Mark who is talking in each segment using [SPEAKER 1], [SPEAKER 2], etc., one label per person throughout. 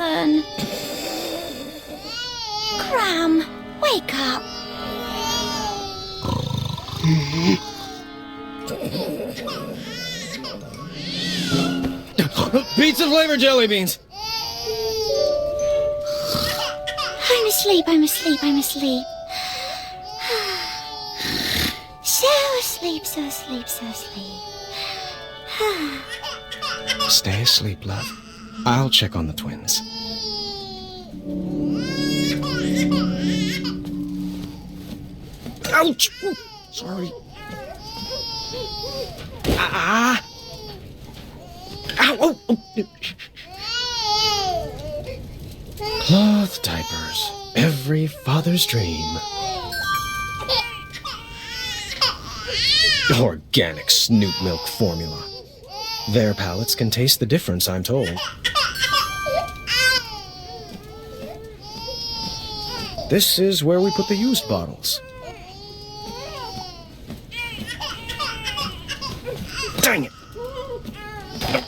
[SPEAKER 1] turn. Cram, wake up.
[SPEAKER 2] Pizza flavor jelly beans.
[SPEAKER 1] I'm asleep, I'm asleep, I'm asleep. So asleep, so asleep, so asleep.
[SPEAKER 2] Stay asleep, love. I'll check on the twins. Ouch! Ooh, sorry. Ah! Ow! Oh, oh. Cloth diapers. Every father's dream. Organic Snoop Milk formula. Their palates can taste the difference, I'm told. This is where we put the used bottles. Dang it!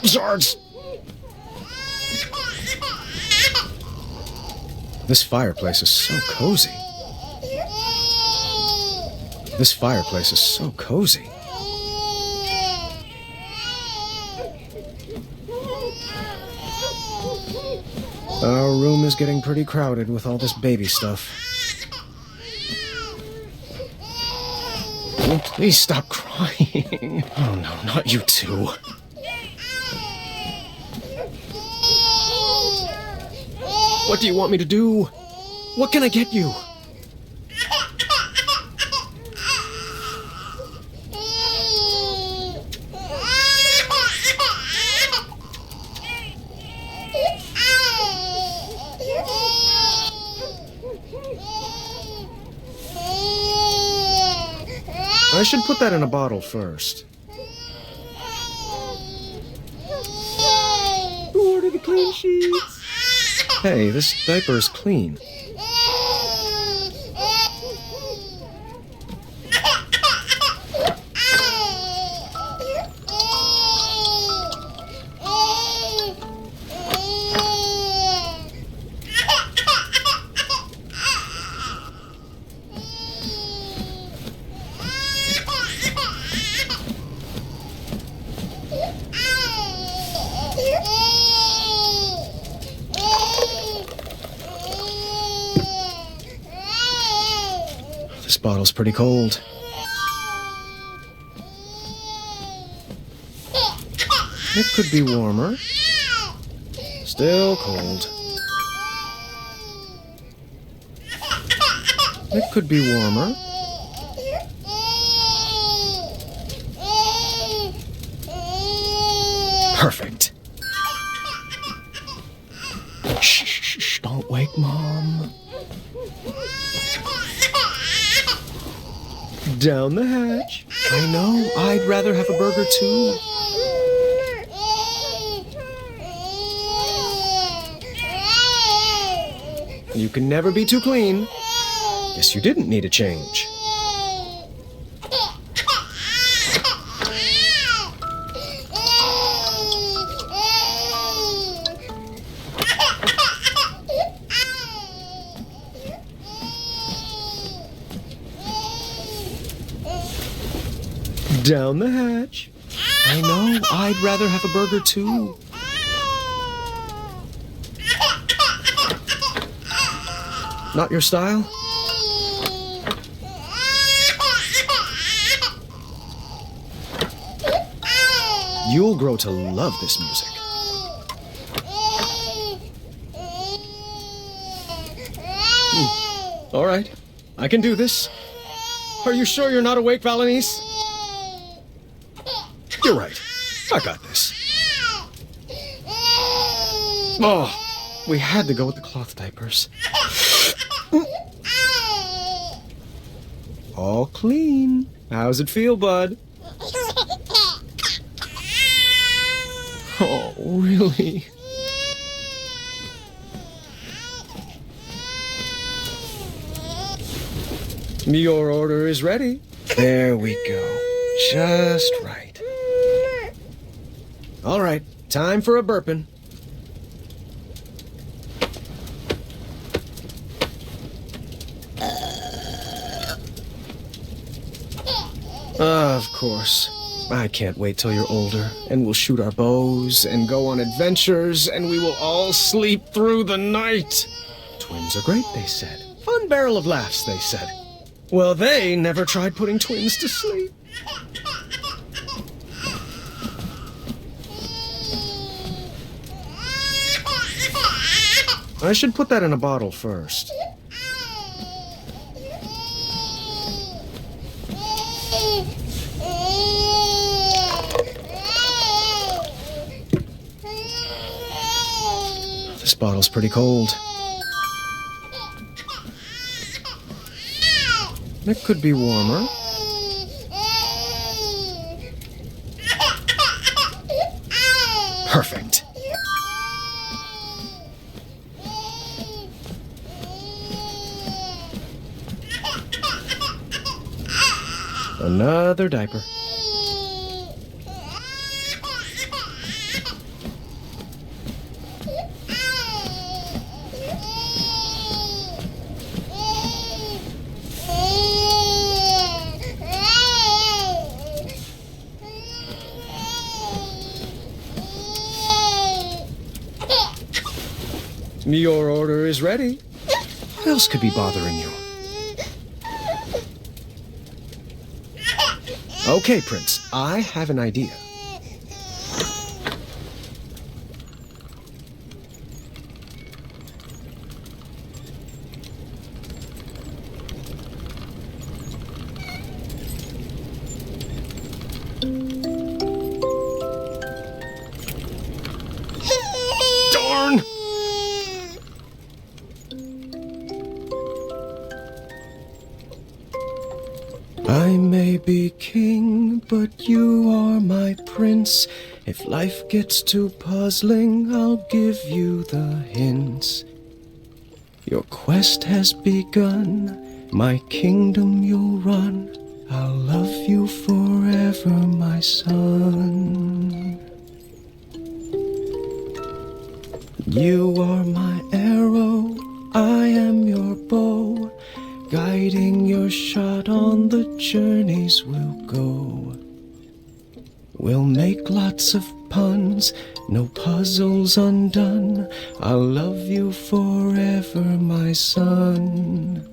[SPEAKER 2] Zards! This fireplace is so cozy. This fireplace is so cozy. Our room is getting pretty crowded with all this baby stuff. Oh, please stop crying. Oh no, not you two. What do you want me to do? What can I get you? I should put that in a bottle first. Who ordered the clean sheets? Hey, this diaper is clean. This bottle's pretty cold. It could be warmer. Still cold. It could be warmer. Perfect. Shh, shh, shh, don't wake Mom. Down the hatch. I know, I'd rather have a burger too. You can never be too clean. Guess you didn't need a change. Down the hatch. I know, I'd rather have a burger too. Not your style? You'll grow to love this music. All right, I can do this. Are you sure you're not awake, Valenice? You're right. I got this. Oh, we had to go with the cloth diapers. All clean. How's it feel, bud? Oh, really? Your order is ready. There we go. Just right. All right, time for a burpin'. Of course. I can't wait till you're older, and we'll shoot our bows, and go on adventures, and we will all sleep through the night. Twins are great, they said. Fun barrel of laughs, they said. Well, they never tried putting twins to sleep. I should put that in a bottle first. This bottle's pretty cold. It could be warmer. Perfect. Another diaper. Your order is ready. What else could be bothering you? Okay, Prince, I have an idea. Darn! I may be king, but you are my prince. If life gets too puzzling, I'll give you the hints. Your quest has begun, my kingdom you'll run. I'll love you forever, my son. You are my arrow, I am your bow. Guiding your shot on the journeys we'll go. We'll make lots of puns, no puzzles undone. I'll love you forever, my son.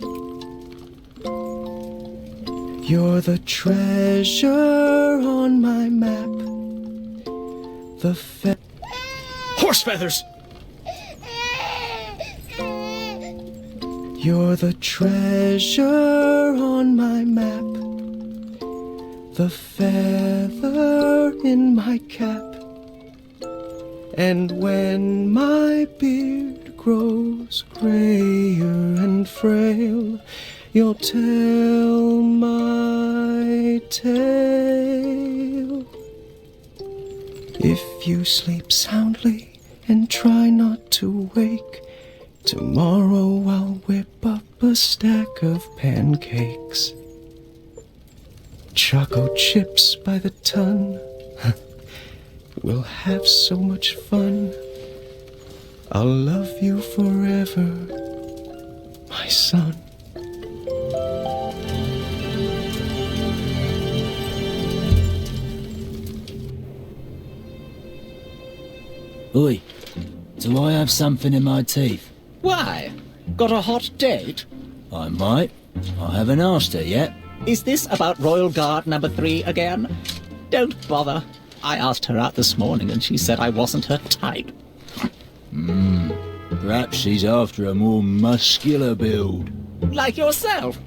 [SPEAKER 2] You're the treasure on my map. The horse feathers! You're the treasure on my map, the feather in my cap. And when my beard grows grayer and frail, you'll tell my tale. If you sleep soundly and try not to wake, tomorrow I'll whip up a stack of pancakes. Choco chips by the ton. We'll have so much fun. I'll love you forever, my son.
[SPEAKER 3] Oi, do I have something in my teeth?
[SPEAKER 4] Why? Got a hot date?
[SPEAKER 3] I might. I haven't asked her yet.
[SPEAKER 4] Is this about Royal Guard number 3 again? Don't bother. I asked her out this morning and she said I wasn't her type.
[SPEAKER 3] Perhaps she's after a more muscular build.
[SPEAKER 4] Like yourself?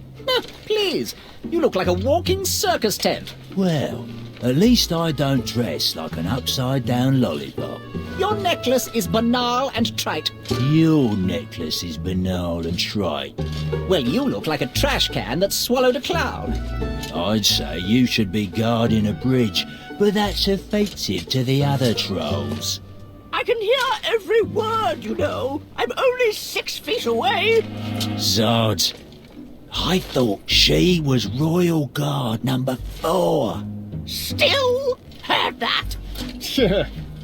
[SPEAKER 4] Please, you look like a walking circus tent.
[SPEAKER 3] Well, at least I don't dress like an upside-down lollipop.
[SPEAKER 4] Your necklace is banal and trite.
[SPEAKER 3] Your necklace is banal and trite.
[SPEAKER 4] Well, you look like a trash can that swallowed a clown.
[SPEAKER 3] I'd say you should be guarding a bridge, but that's offensive to the other trolls.
[SPEAKER 4] I can hear every word, you know. I'm only 6 feet away.
[SPEAKER 3] Zods, I thought she was Royal Guard number 4.
[SPEAKER 4] Still heard that.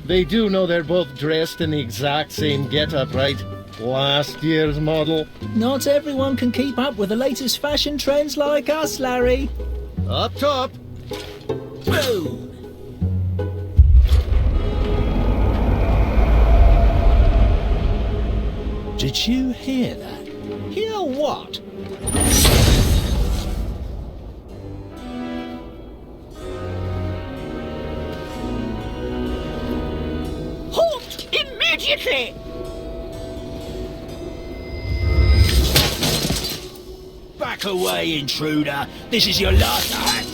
[SPEAKER 5] They do know they're both dressed in the exact same get-up, right? Last year's model.
[SPEAKER 3] Not everyone can keep up with the latest fashion trends like us, Larry.
[SPEAKER 5] Up top.
[SPEAKER 3] Boom! Did you hear that?
[SPEAKER 4] Hear what? Halt immediately!
[SPEAKER 3] Back away, intruder! This is your last act!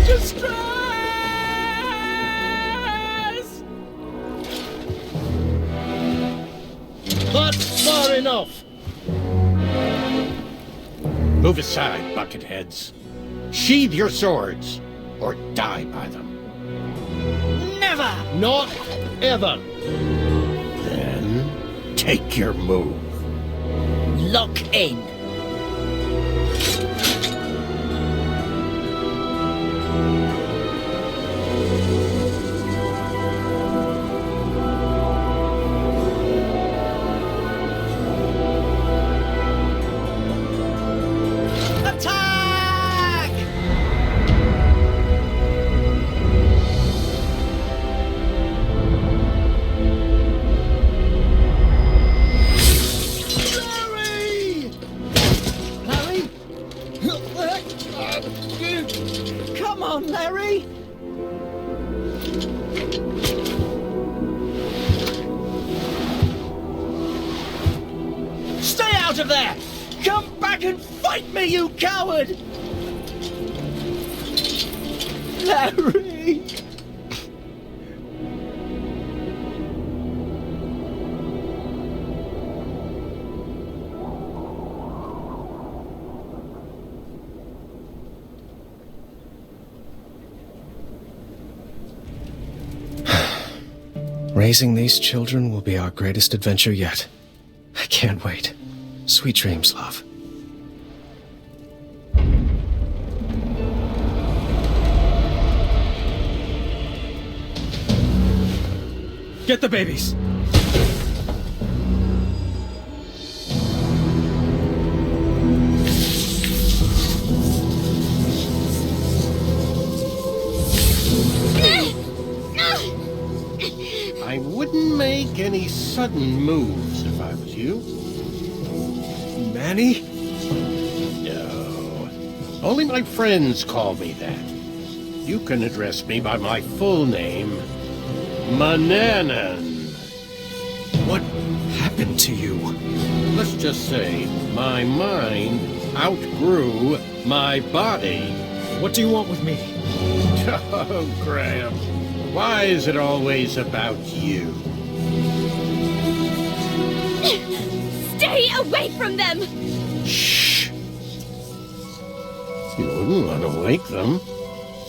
[SPEAKER 4] Distress!
[SPEAKER 5] That's far enough!
[SPEAKER 6] Move aside, bucketheads. Sheathe your swords, or die by them.
[SPEAKER 4] Never!
[SPEAKER 5] Not ever!
[SPEAKER 6] Then, take your move.
[SPEAKER 4] Lock in. Attack! Larry? Come on, Larry! Stay out of there! Come back and fight me, you coward! Larry!
[SPEAKER 2] Raising these children will be our greatest adventure yet. I can't wait. Sweet dreams, love. Get the babies!
[SPEAKER 6] I wouldn't make any sudden moves if I was you.
[SPEAKER 2] Manny?
[SPEAKER 6] No. Only my friends call me that. You can address me by my full name, Mananan.
[SPEAKER 2] What happened to you?
[SPEAKER 6] Let's just say my mind outgrew my body.
[SPEAKER 2] What do you want with me?
[SPEAKER 6] Oh, Graham. Why is it always about you?
[SPEAKER 1] Stay away from them!
[SPEAKER 6] Shh! You wouldn't want to wake them.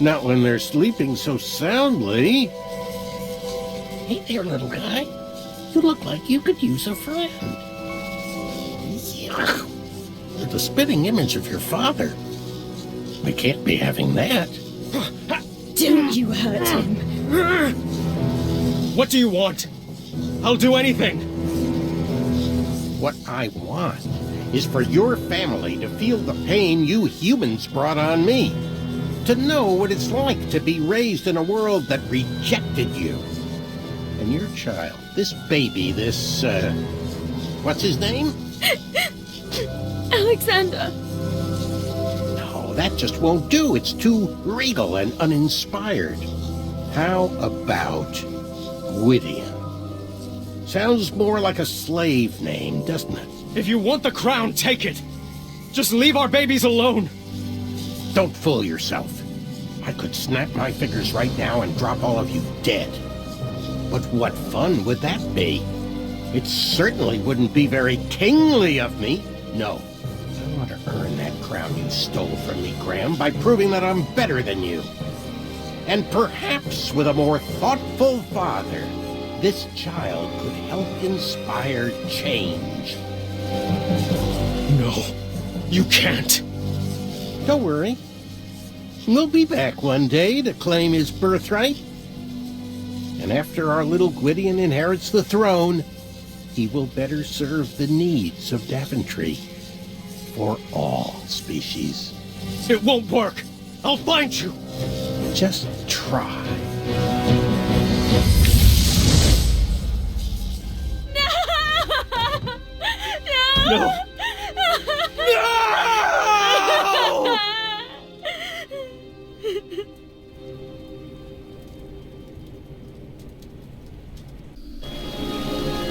[SPEAKER 6] Not when they're sleeping so soundly. Hey there, little guy. You look like you could use a friend. Yuck. You're the spitting image of your father. We can't be having that.
[SPEAKER 1] Don't you hurt him.
[SPEAKER 2] What do you want? I'll do anything.
[SPEAKER 6] What I want is for your family to feel the pain you humans brought on me. To know what it's like to be raised in a world that rejected you. And your child, this baby, this, what's his name?
[SPEAKER 1] Alexander.
[SPEAKER 6] No, that just won't do. It's too regal and uninspired. How about Gwydion? Sounds more like a slave name, doesn't it?
[SPEAKER 2] If you want the crown, take it. Just leave our babies alone.
[SPEAKER 6] Don't fool yourself. I could snap my fingers right now and drop all of you dead. But what fun would that be? It certainly wouldn't be very kingly of me. No, I want to earn that crown you stole from me, Graham, by proving that I'm better than you. And perhaps with a more thoughtful father, this child could help inspire change.
[SPEAKER 2] No, you can't.
[SPEAKER 6] Don't worry. We'll be back one day to claim his birthright. And after our little Gwydion inherits the throne, he will better serve the needs of Daventry for all species.
[SPEAKER 2] It won't work! I'll find you!
[SPEAKER 6] Just try.
[SPEAKER 2] No!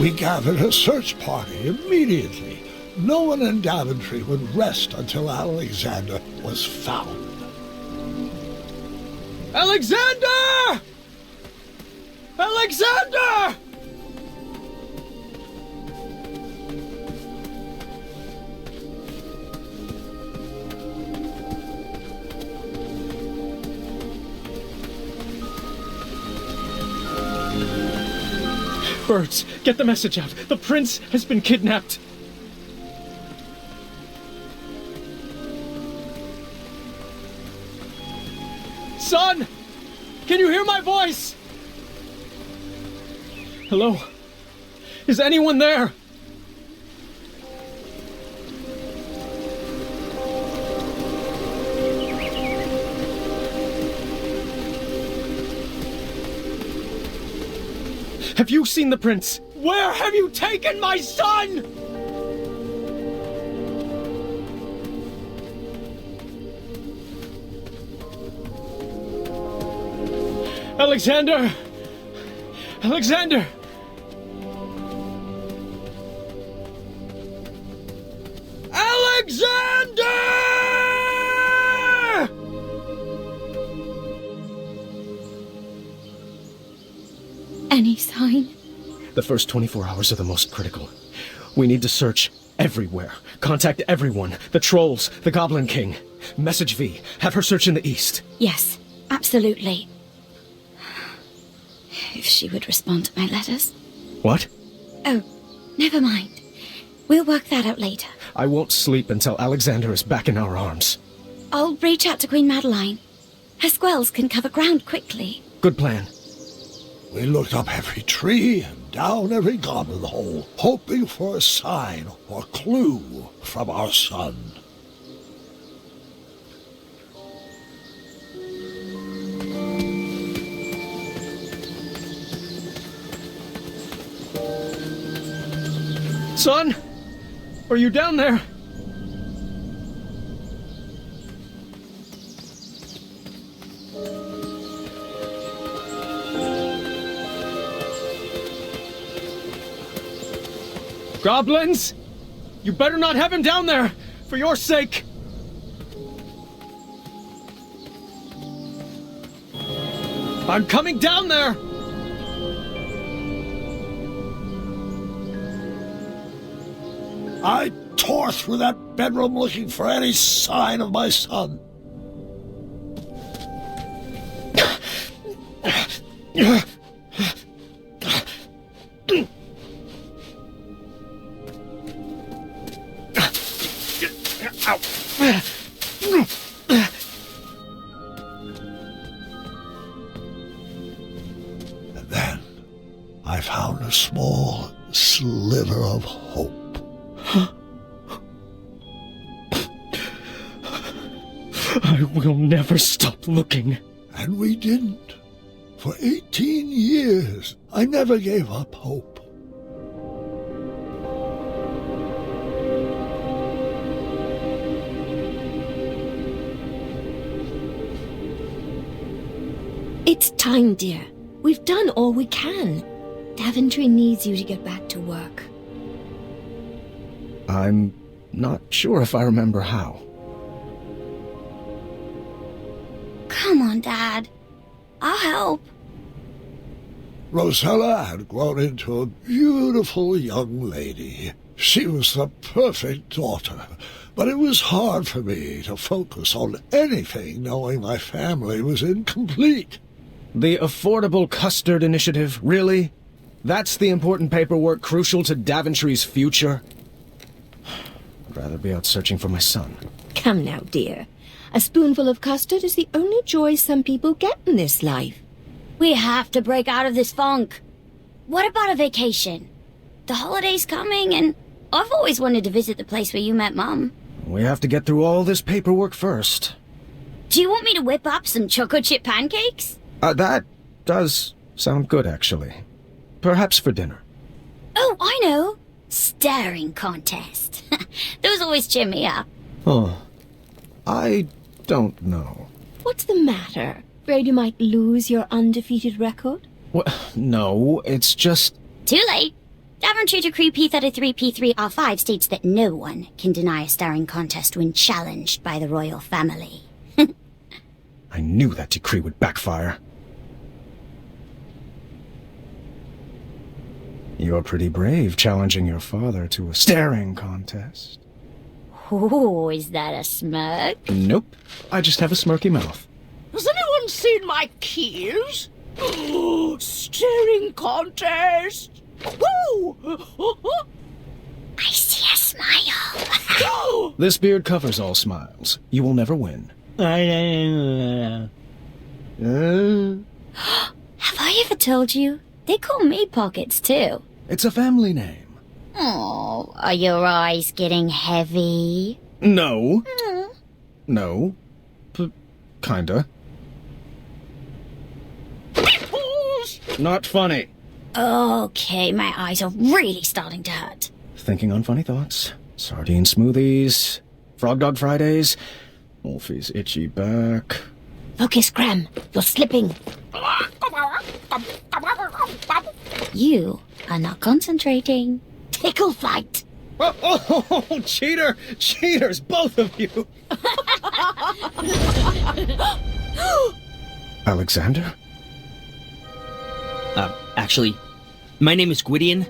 [SPEAKER 7] We gathered a search party immediately. No one in Daventry would rest until Alexander was found.
[SPEAKER 2] Alexander! Alexander! Birds, get the message out. The prince has been kidnapped. Son! Can you hear my voice? Hello? Is anyone there? Have you seen the prince? Where have you taken my son? Alexander! Alexander! Alexander!
[SPEAKER 1] Any sign?
[SPEAKER 2] The first 24 hours are the most critical. We need to search everywhere. Contact everyone. The trolls, the Goblin King. Message V. Have her search in the east.
[SPEAKER 1] Yes, absolutely. If she would respond to my letters.
[SPEAKER 2] What?
[SPEAKER 1] Oh, never mind. We'll work that out later.
[SPEAKER 2] I won't sleep until Alexander is back in our arms.
[SPEAKER 1] I'll reach out to Queen Madeline. Her squells can cover ground quickly.
[SPEAKER 2] Good plan.
[SPEAKER 7] We looked up every tree and down every goblin hole, hoping for a sign or clue from our son.
[SPEAKER 2] Son? Are you down there? Goblins! You better not have him down there! For your sake! I'm coming down there!
[SPEAKER 7] I tore through that bedroom looking for any sign of my son. And then I found a small sliver of hope.
[SPEAKER 2] I will never stop looking.
[SPEAKER 7] And we didn't. For 18 years, I never gave up hope.
[SPEAKER 8] It's time, dear. We've done all we can. Daventry needs you to get back to work.
[SPEAKER 2] I'm not sure if I remember how.
[SPEAKER 1] Come on, Dad. I'll help.
[SPEAKER 7] Rosella had grown into a beautiful young lady. She was the perfect daughter, but it was hard for me to focus on anything knowing my family was incomplete.
[SPEAKER 2] The Affordable Custard Initiative, really? That's the important paperwork crucial to Daventry's future? I'd rather be out searching for my son.
[SPEAKER 8] Come now, dear. A spoonful of custard is the only joy some people get in this life.
[SPEAKER 1] We have to break out of this funk. What about a vacation? The holiday's coming, and I've always wanted to visit the place where you met Mum.
[SPEAKER 2] We have to get through all this paperwork first.
[SPEAKER 1] Do you want me to whip up some chocolate chip pancakes?
[SPEAKER 2] That does sound good, actually. Perhaps for dinner.
[SPEAKER 1] Oh, I know. Staring contest. Those always cheer me up.
[SPEAKER 2] Oh, I don't know.
[SPEAKER 8] What's the matter? Afraid you might lose your undefeated record?
[SPEAKER 2] Well, no, it's just...
[SPEAKER 1] Too late. Daventry Decree P33P3R5 states that no one can deny a staring contest when challenged by the royal family.
[SPEAKER 2] I knew that decree would backfire. You're pretty brave, challenging your father to a staring contest.
[SPEAKER 1] Oh, is that a smirk?
[SPEAKER 2] Nope, I just have a smirky mouth.
[SPEAKER 9] Has anyone seen my keys? Staring contest! Woo!
[SPEAKER 1] I see a smile.
[SPEAKER 2] This beard covers all smiles. You will never win.
[SPEAKER 1] Have I ever told you? They call me Pockets, too.
[SPEAKER 2] It's a family name.
[SPEAKER 1] Oh, are your eyes getting heavy?
[SPEAKER 2] No. No. Kinda. Not funny.
[SPEAKER 1] Okay, my eyes are really starting to hurt.
[SPEAKER 2] Thinking on funny thoughts. Sardine smoothies. Frog Dog Fridays. Wolfie's itchy back.
[SPEAKER 8] Focus, Graham. You're slipping.
[SPEAKER 1] You are not concentrating. Tickle fight.
[SPEAKER 2] Oh, cheater! Cheaters, both of you! Alexander?
[SPEAKER 10] Actually, my name is Gwydion.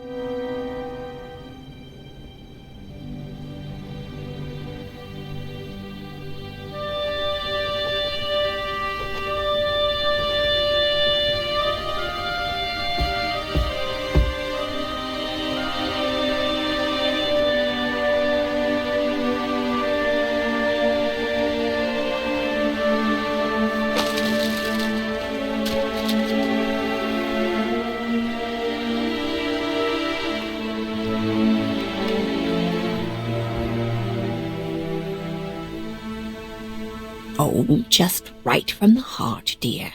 [SPEAKER 8] Oh, just right from the heart, dear.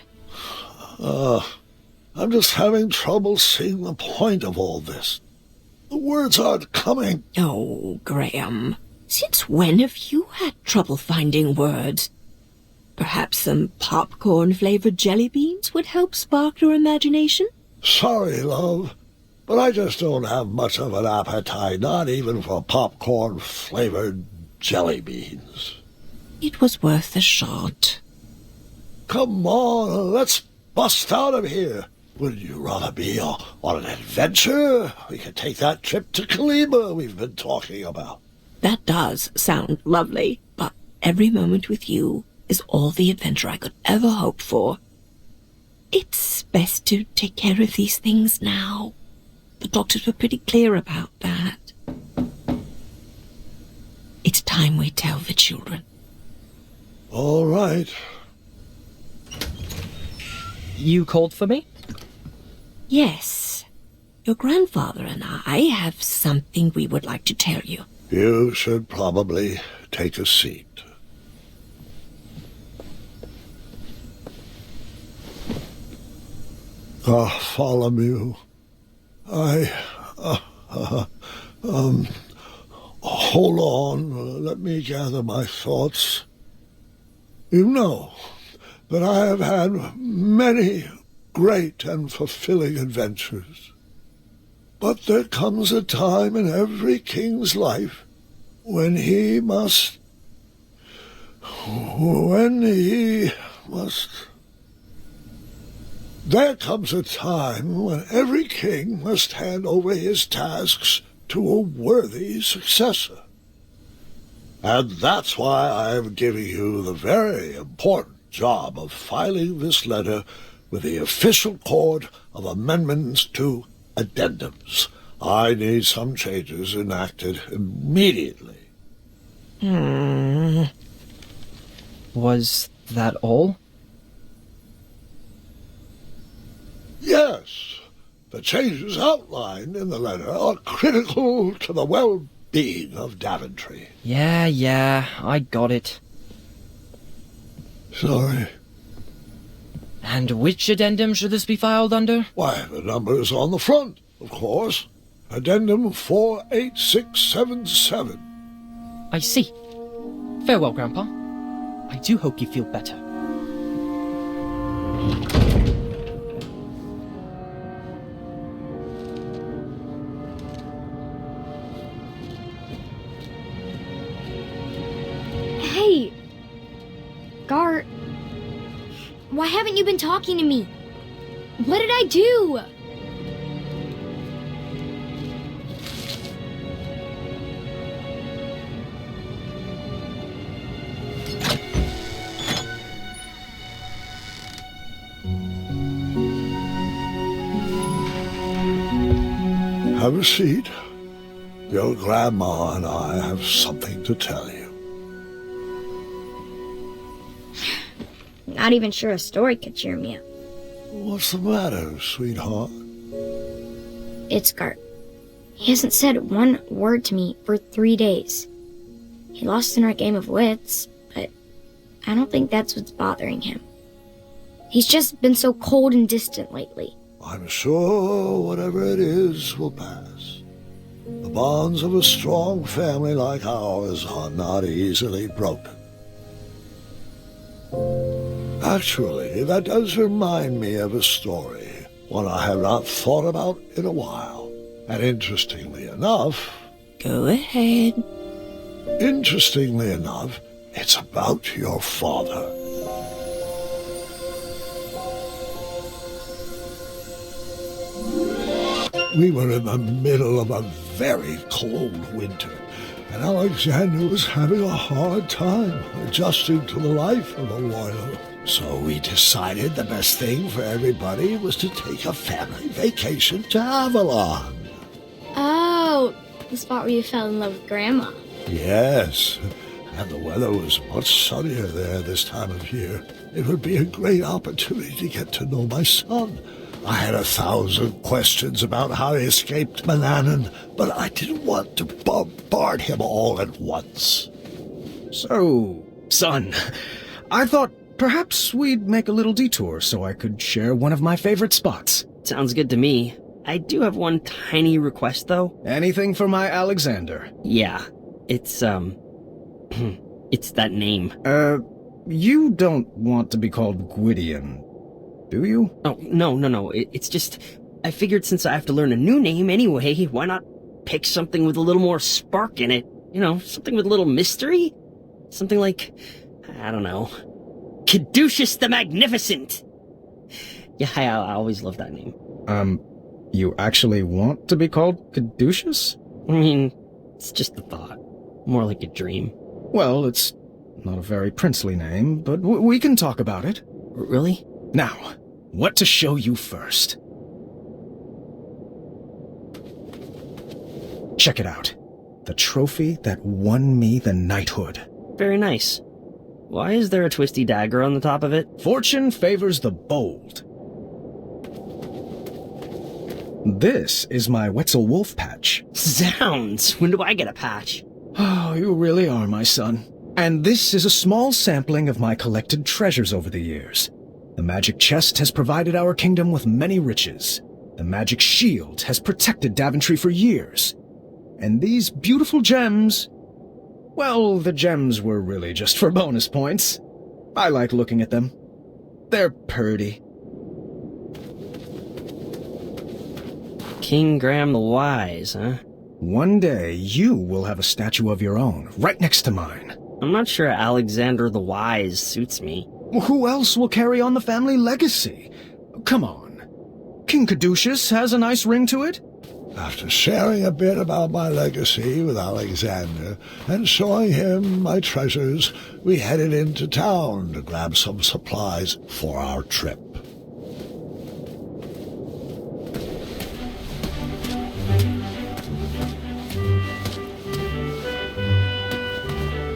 [SPEAKER 7] I'm just having trouble seeing the point of all this. The words aren't coming.
[SPEAKER 8] Oh, Graham. Since when have you had trouble finding words? Perhaps some popcorn-flavored jelly beans would help spark your imagination?
[SPEAKER 7] Sorry, love, but I just don't have much of an appetite, not even for popcorn-flavored jelly beans.
[SPEAKER 8] It was worth a shot.
[SPEAKER 7] Come on, let's bust out of here. Would you rather be on an adventure? We could take that trip to Kalima we've been talking about.
[SPEAKER 8] That does sound lovely, but every moment with you is all the adventure I could ever hope for. It's best to take care of these things now. The doctors were pretty clear about that. It's time we tell the children.
[SPEAKER 7] All right.
[SPEAKER 10] You called for me?
[SPEAKER 8] Yes. Your grandfather and I have something we would like to tell you.
[SPEAKER 7] You should probably take a seat. Bartholomew, hold on, let me gather my thoughts. You know that I have had many great and fulfilling adventures. But there comes a time in every king's life when he must... There comes a time when every king must hand over his tasks to a worthy successor. And that's why I'm giving you the very important job of filing this letter with the official Court of Amendments to Addendums. I need some changes enacted immediately.
[SPEAKER 10] Was that all?
[SPEAKER 7] Yes, the changes outlined in the letter are critical to the well-being of Daventry.
[SPEAKER 10] Yeah, I got it.
[SPEAKER 7] Sorry.
[SPEAKER 10] And which addendum should this be filed under?
[SPEAKER 7] Why, the number's on the front, of course. Addendum 48677.
[SPEAKER 10] I see. Farewell, Grandpa. I do hope you feel better.
[SPEAKER 1] Hey! Gar... Why haven't you been talking to me? What did I do?
[SPEAKER 7] Have a seat. Your grandma and I have something to tell you.
[SPEAKER 1] Not even sure a story could cheer me up.
[SPEAKER 7] What's the matter, sweetheart?
[SPEAKER 1] It's Gart. He hasn't said one word to me for 3 days. He lost in our game of wits, but I don't think that's what's bothering him. He's just been so cold and distant lately.
[SPEAKER 7] I'm sure whatever it is will pass. The bonds of a strong family like ours are not easily broken. Actually, that does remind me of a story, one I have not thought about in a while. And interestingly enough...
[SPEAKER 8] Go ahead.
[SPEAKER 7] Interestingly enough, it's about your father. We were in the middle of a very cold winter, and Alexander was having a hard time adjusting to the life of a royal. So we decided the best thing for everybody was to take a family vacation to Avalon.
[SPEAKER 1] Oh, the spot where you fell in love with Grandma.
[SPEAKER 7] Yes, and the weather was much sunnier there this time of year. It would be a great opportunity to get to know my son. I had 1,000 questions about how he escaped Manannan, but I didn't want to bombard him all at once.
[SPEAKER 2] So, son, I thought perhaps we'd make a little detour so I could share one of my favorite spots.
[SPEAKER 10] Sounds good to me. I do have one tiny request, though.
[SPEAKER 2] Anything for my Alexander?
[SPEAKER 10] Yeah, it's, it's that name.
[SPEAKER 2] You don't want to be called Gwydion, do you?
[SPEAKER 10] Oh, no. It's just, I figured since I have to learn a new name anyway, why not pick something with a little more spark in it? You know, something with a little mystery? Something like, I don't know, Caduceus the Magnificent! Yeah, I always loved that name.
[SPEAKER 2] You actually want to be called Caduceus?
[SPEAKER 10] I mean, it's just a thought. More like a dream.
[SPEAKER 2] Well, it's not a very princely name, but we can talk about it.
[SPEAKER 10] Really?
[SPEAKER 2] Now, what to show you first? Check it out. The trophy that won me the knighthood.
[SPEAKER 10] Very nice. Why is there a twisty dagger on the top of it?
[SPEAKER 2] Fortune favors the bold. This is my Wetzel Wolf patch.
[SPEAKER 10] Zounds! When do I get a patch?
[SPEAKER 2] Oh, you really are my son. And this is a small sampling of my collected treasures over the years. The magic chest has provided our kingdom with many riches. The magic shield has protected Daventry for years. And these beautiful gems... Well, the gems were really just for bonus points. I like looking at them. They're purty.
[SPEAKER 10] King Graham the Wise, huh?
[SPEAKER 2] One day, you will have a statue of your own, right next to mine.
[SPEAKER 10] I'm not sure Alexander the Wise suits me.
[SPEAKER 2] Who else will carry on the family legacy? Come on. King Caduceus has a nice ring to it.
[SPEAKER 7] After sharing a bit about my legacy with Alexander and showing him my treasures, we headed into town to grab some supplies for our trip.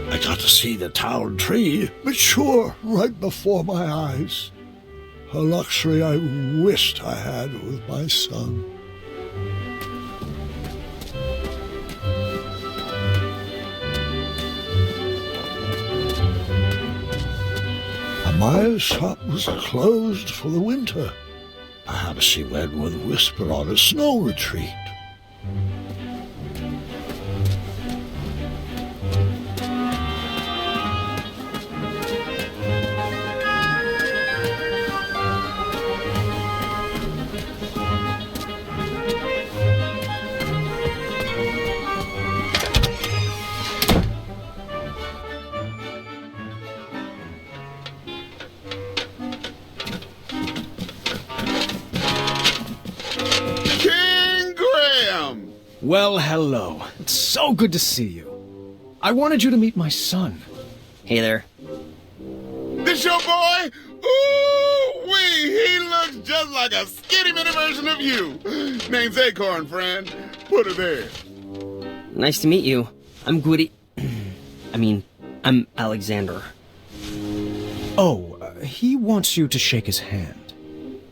[SPEAKER 7] I got to see the town tree mature right before my eyes. a luxury I wished I had with my son. Amaya's shop was closed for the winter. Perhaps she went with Whisper on a snow retreat.
[SPEAKER 2] Well, hello. It's so good to see you. I wanted you to meet my son.
[SPEAKER 10] Hey there.
[SPEAKER 11] This your boy? Ooh-wee! He looks just like a skinny mini version of you. Name's Acorn, friend. Put her there.
[SPEAKER 10] Nice to meet you. I'm Gwitty. I'm Alexander.
[SPEAKER 2] Oh, he wants you to shake his hand.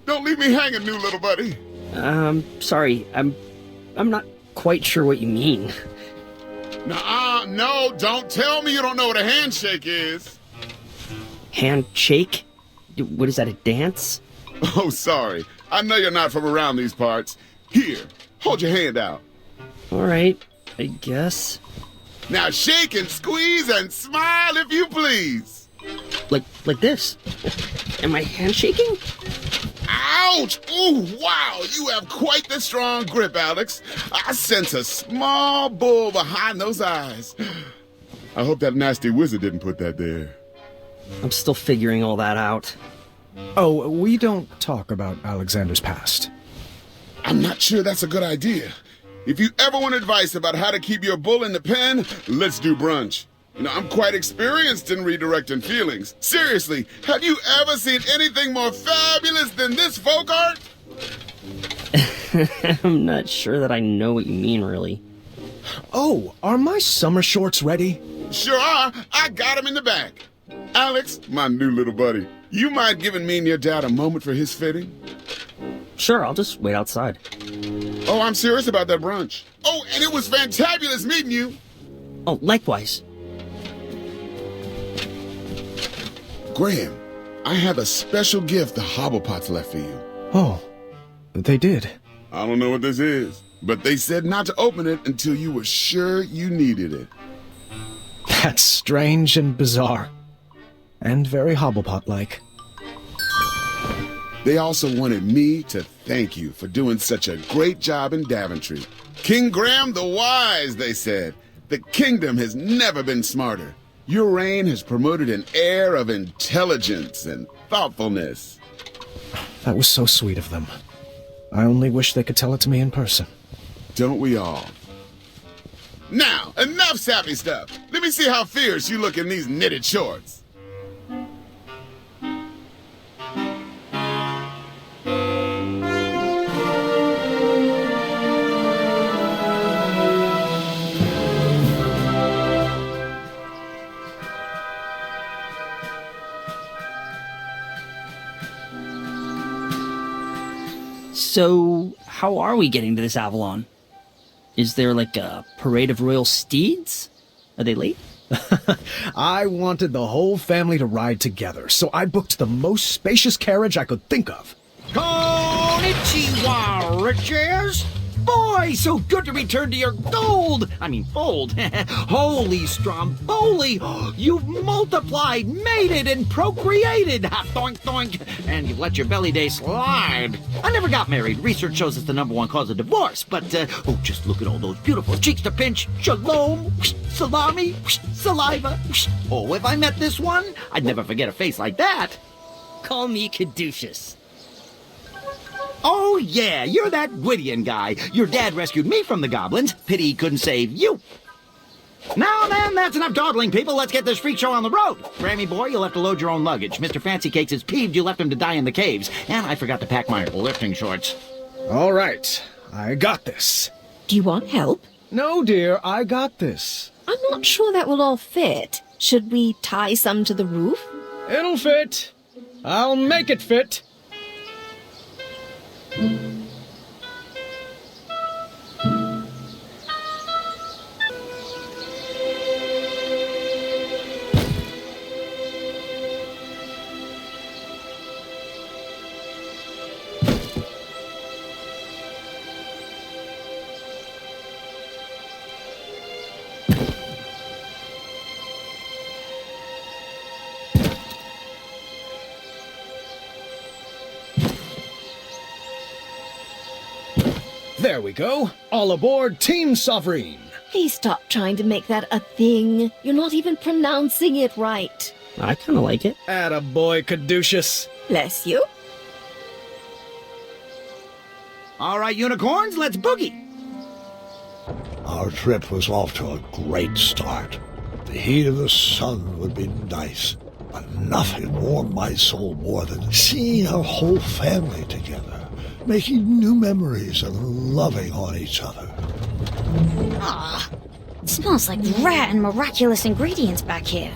[SPEAKER 11] Don't leave me hanging, new little buddy.
[SPEAKER 10] Sorry. I'm not quite sure what you mean.
[SPEAKER 11] No, don't tell me you don't know what a handshake is.
[SPEAKER 10] Handshake? What is that, a dance?
[SPEAKER 11] Oh, sorry. I know you're not from around these parts. Here, hold your hand out.
[SPEAKER 10] All right, I guess.
[SPEAKER 11] Now shake and squeeze and smile if you please.
[SPEAKER 10] Like this? Am I handshaking?
[SPEAKER 11] Ouch! Ooh, wow! You have quite the strong grip, Alex. I sense a small bull behind those eyes. I hope that nasty wizard didn't put that there.
[SPEAKER 10] I'm still figuring all that out.
[SPEAKER 2] Oh, we don't talk about Alexander's past.
[SPEAKER 11] I'm not sure that's a good idea. If you ever want advice about how to keep your bull in the pen, let's do brunch. You know, I'm quite experienced in redirecting feelings. Seriously, have you ever seen anything more fabulous than this folk art?
[SPEAKER 10] I'm not sure that I know what you mean, really.
[SPEAKER 2] Oh, are my summer shorts ready?
[SPEAKER 11] Sure are. I got them in the back. Alex, my new little buddy, you mind giving me and your dad a moment for his fitting?
[SPEAKER 10] Sure, I'll just wait outside.
[SPEAKER 11] Oh, I'm serious about that brunch. Oh, and it was fantabulous meeting you.
[SPEAKER 10] Oh, likewise.
[SPEAKER 11] Graham, I have a special gift the hobblepots left for you.
[SPEAKER 2] Oh, they did.
[SPEAKER 11] I don't know what this is, but they said not to open it until you were sure you needed it.
[SPEAKER 2] That's strange and bizarre. And very hobblepot-like.
[SPEAKER 11] They also wanted me to thank you for doing such a great job in daventry. King Graham the Wise, they said. The kingdom has never been smarter. Your reign has promoted an air of intelligence and thoughtfulness.
[SPEAKER 2] That was so sweet of them. I only wish they could tell it to me in person.
[SPEAKER 11] Don't we all? Now, enough sappy stuff. Let me see how fierce you look in these knitted shorts.
[SPEAKER 10] So, how are we getting to this Avalon? Is there like a parade of royal steeds? Are they late?
[SPEAKER 2] I wanted the whole family to ride together, so I booked the most spacious carriage I could think of.
[SPEAKER 9] Konnichiwa, riches! Boy, so good to return to your fold! Holy Stromboli! You've multiplied, mated, and procreated! Doink, doink! And you've let your belly day slide. I never got married. Research shows it's the #1 cause of divorce. But, just look at all those beautiful cheeks to pinch. Shalom, salami, saliva. Oh, if I met this one, I'd never forget a face like that.
[SPEAKER 10] Call me caduceus.
[SPEAKER 9] Oh, yeah, you're that Gwydion guy. Your dad rescued me from the goblins. Pity he couldn't save you. Now then, that's enough dawdling, people. Let's get this freak show on the road. Grammy boy, you'll have to load your own luggage. Mr. Fancy Cakes is peeved you left him to die in the caves. And I forgot to pack my lifting shorts.
[SPEAKER 2] All right, I got this.
[SPEAKER 8] Do you want help?
[SPEAKER 2] No, dear, I got this.
[SPEAKER 8] I'm not sure that will all fit. Should we tie some to the roof?
[SPEAKER 2] It'll fit. I'll make it fit. There we go. All aboard Team Sovereign.
[SPEAKER 8] Please stop trying to make that a thing. You're not even pronouncing it right.
[SPEAKER 10] I kind of like it.
[SPEAKER 2] Attaboy, Caduceus.
[SPEAKER 8] Bless you.
[SPEAKER 9] All right, unicorns, let's boogie.
[SPEAKER 7] Our trip was off to a great start. The heat of the sun would be nice, but nothing warmed my soul more than seeing our whole family together, making new memories and loving on each other.
[SPEAKER 1] Ah, it smells like rare and miraculous ingredients back here.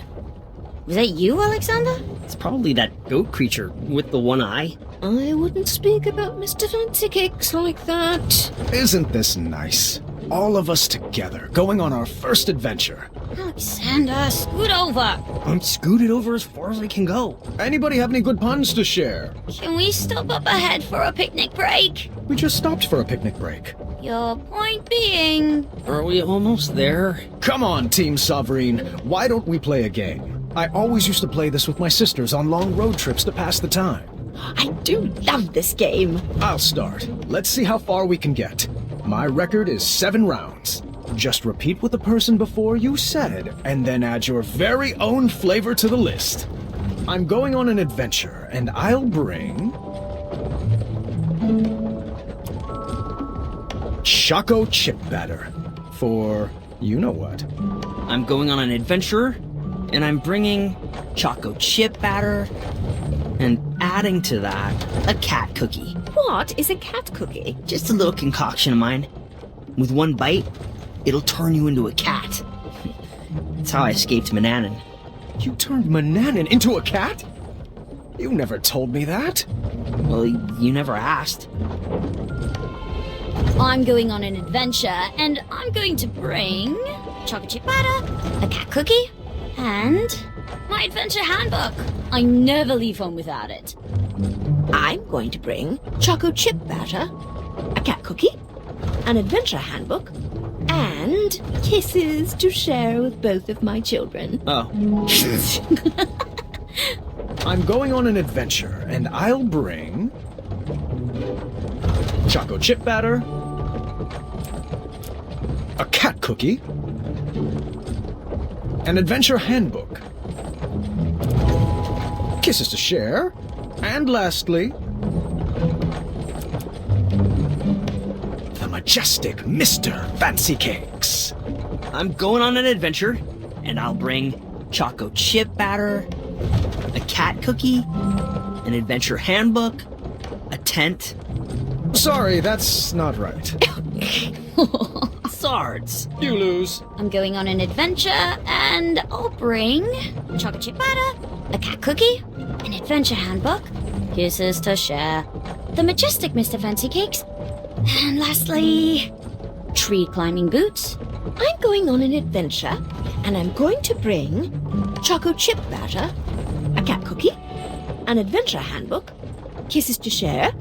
[SPEAKER 1] Was that you, Alexander?
[SPEAKER 10] It's probably that goat creature with the one eye.
[SPEAKER 8] I wouldn't speak about Mr. Fancy Cakes like that.
[SPEAKER 2] Isn't this nice? All of us together, going on our first adventure.
[SPEAKER 1] Alexander, scoot over.
[SPEAKER 10] I'm scooted over as far as I can go.
[SPEAKER 2] Anybody have any good puns to share?
[SPEAKER 1] Can we stop up ahead for a picnic break?
[SPEAKER 2] We just stopped for a picnic break.
[SPEAKER 1] Your point being...
[SPEAKER 10] Are we almost there?
[SPEAKER 2] Come on, Team Sovereign. Why don't we play a game? I always used to play this with my sisters on long road trips to pass the time.
[SPEAKER 8] I do love this game.
[SPEAKER 2] I'll start. Let's see how far we can get. My record is 7 rounds. Just repeat what the person before you said, and then add your very own flavor to the list. I'm going on an adventure, and I'll bring... Choco Chip Batter. For you-know-what.
[SPEAKER 10] I'm going on an adventure, and I'm bringing Choco Chip Batter, and adding to that, a cat cookie.
[SPEAKER 8] What is a cat cookie?
[SPEAKER 10] Just a little concoction of mine. With one bite, it'll turn you into a cat. That's how I escaped Manannan.
[SPEAKER 2] You turned Manannan into a cat? You never told me that.
[SPEAKER 10] Well, you never asked.
[SPEAKER 1] I'm going on an adventure, and I'm going to bring chocolate chip batter, a cat cookie, and my adventure handbook. I never leave home without it.
[SPEAKER 8] I'm going to bring Choco Chip Batter, a cat cookie, an adventure handbook, and kisses to share with both of my children.
[SPEAKER 10] Oh.
[SPEAKER 2] I'm going on an adventure, and I'll bring... Choco Chip Batter, a cat cookie, an adventure handbook, kisses to share, and lastly, the majestic Mr. Fancy Cakes.
[SPEAKER 10] I'm going on an adventure, and I'll bring Choco Chip Batter, a cat cookie, an adventure handbook, a tent.
[SPEAKER 2] Sorry, that's not right.
[SPEAKER 10] Swords.
[SPEAKER 2] You lose.
[SPEAKER 1] I'm going on an adventure, and I'll bring chocolate chip batter, a cat cookie, an adventure handbook, kisses to share, the majestic Mr. Fancy Cakes, and lastly, tree climbing boots.
[SPEAKER 8] I'm going on an adventure, and I'm going to bring Choco Chip Batter, a cat cookie, an adventure handbook, kisses to share,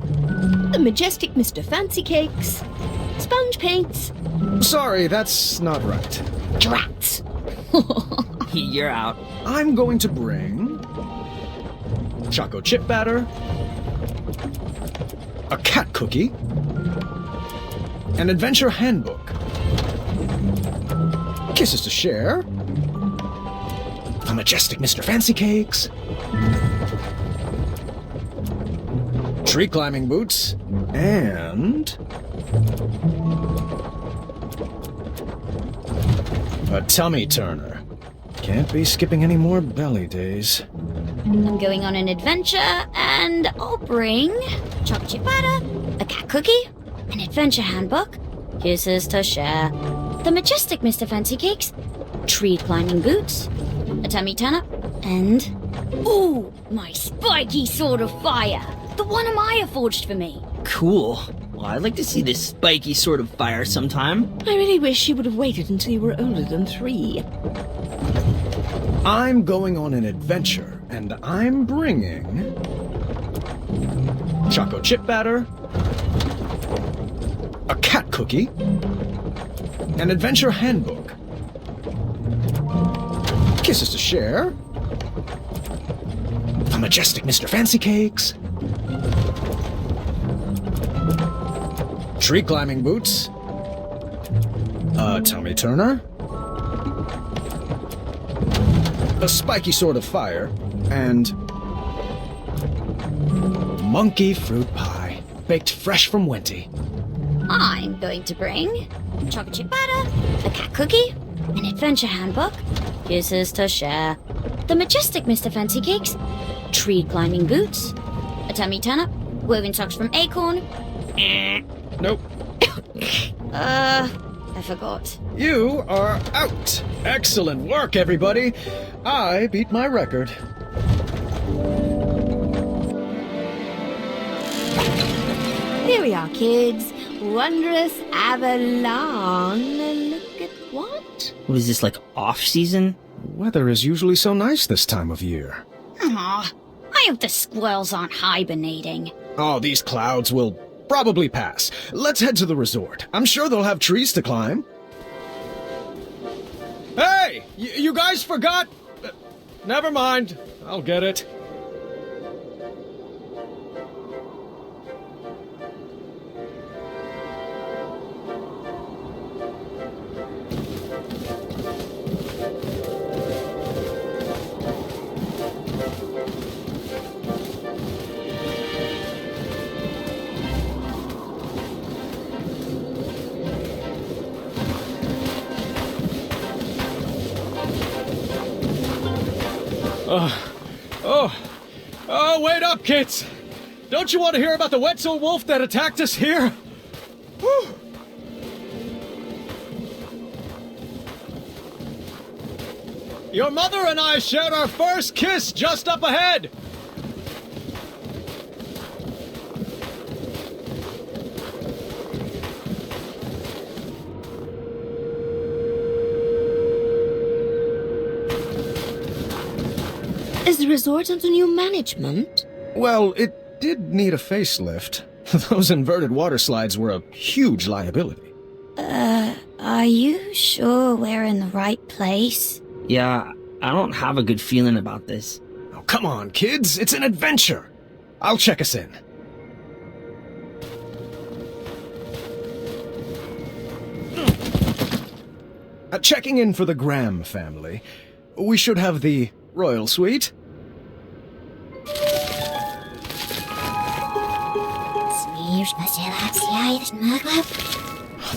[SPEAKER 8] the majestic Mr. Fancy Cakes, sponge paints.
[SPEAKER 2] Sorry, that's not right.
[SPEAKER 8] Drats.
[SPEAKER 10] You're out.
[SPEAKER 2] I'm going to bring... Choco Chip Batter, a cat cookie, an adventure handbook, kisses to share, the majestic Mr. Fancy Cakes, tree climbing boots, and... a tummy turner. Can't be skipping any more belly days.
[SPEAKER 1] I'm going on an adventure, and I'll bring chocolate chip batter, a cat cookie, an adventure handbook, kisses to share, the majestic Mr. Fancy Cakes, tree climbing boots, a tummy turner, and... ooh, my spiky sword of fire! The one Amaya forged for me!
[SPEAKER 10] Cool. Well, I'd like to see this spiky sort of fire sometime.
[SPEAKER 8] I really wish you would have waited until you were older than 3.
[SPEAKER 2] I'm going on an adventure, and I'm bringing choco chip batter, a cat cookie, an adventure handbook, kisses to share, a majestic Mr. Fancy Cakes, tree climbing boots, a tummy turner, a spiky sword of fire, and monkey fruit pie, baked fresh from Wenty.
[SPEAKER 1] I'm going to bring chocolate chip batter, a cat cookie, an adventure handbook, kisses to share, the majestic Mr. Fancy Cakes, tree climbing boots, a tummy turn-up, woven socks from Acorn.
[SPEAKER 2] Nope.
[SPEAKER 1] I forgot.
[SPEAKER 2] You are out. Excellent work, everybody. I beat my record.
[SPEAKER 8] Here we are, kids. Wondrous Avalon. Look at what?
[SPEAKER 10] What is this, like off-season?
[SPEAKER 2] Weather is usually so nice this time of year.
[SPEAKER 1] Aw, I hope the squirrels aren't hibernating.
[SPEAKER 2] Oh, these clouds will probably pass. Let's head to the resort. I'm sure they'll have trees to climb. Hey! You guys forgot... never mind. I'll get it. Oh, wait up, kids! Don't you want to hear about the Wetzel wolf that attacked us here? Whew. Your mother and I shared our first kiss just up ahead!
[SPEAKER 8] Is the resort under new management?
[SPEAKER 2] Well, it did need a facelift. Those inverted water slides were a huge liability.
[SPEAKER 1] Are you sure we're in the right place?
[SPEAKER 10] Yeah, I don't have a good feeling about this.
[SPEAKER 2] Oh, come on, kids. It's an adventure. I'll check us in. Checking in for the Graham family. We should have the royal suite.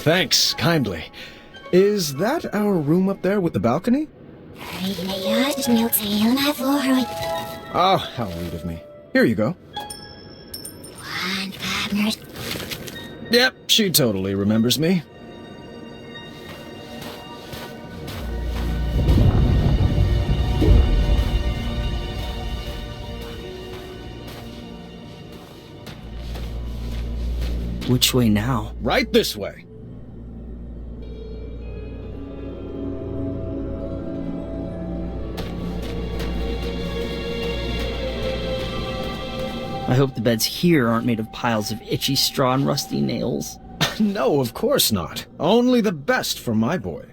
[SPEAKER 2] Thanks, kindly. Is that our room up there with the balcony? Oh, how rude of me. Here you go. Yep, she totally remembers me.
[SPEAKER 10] Which way now?
[SPEAKER 2] Right this way.
[SPEAKER 10] I hope the beds here aren't made of piles of itchy straw and rusty nails.
[SPEAKER 2] No, of course not. Only the best for my boy.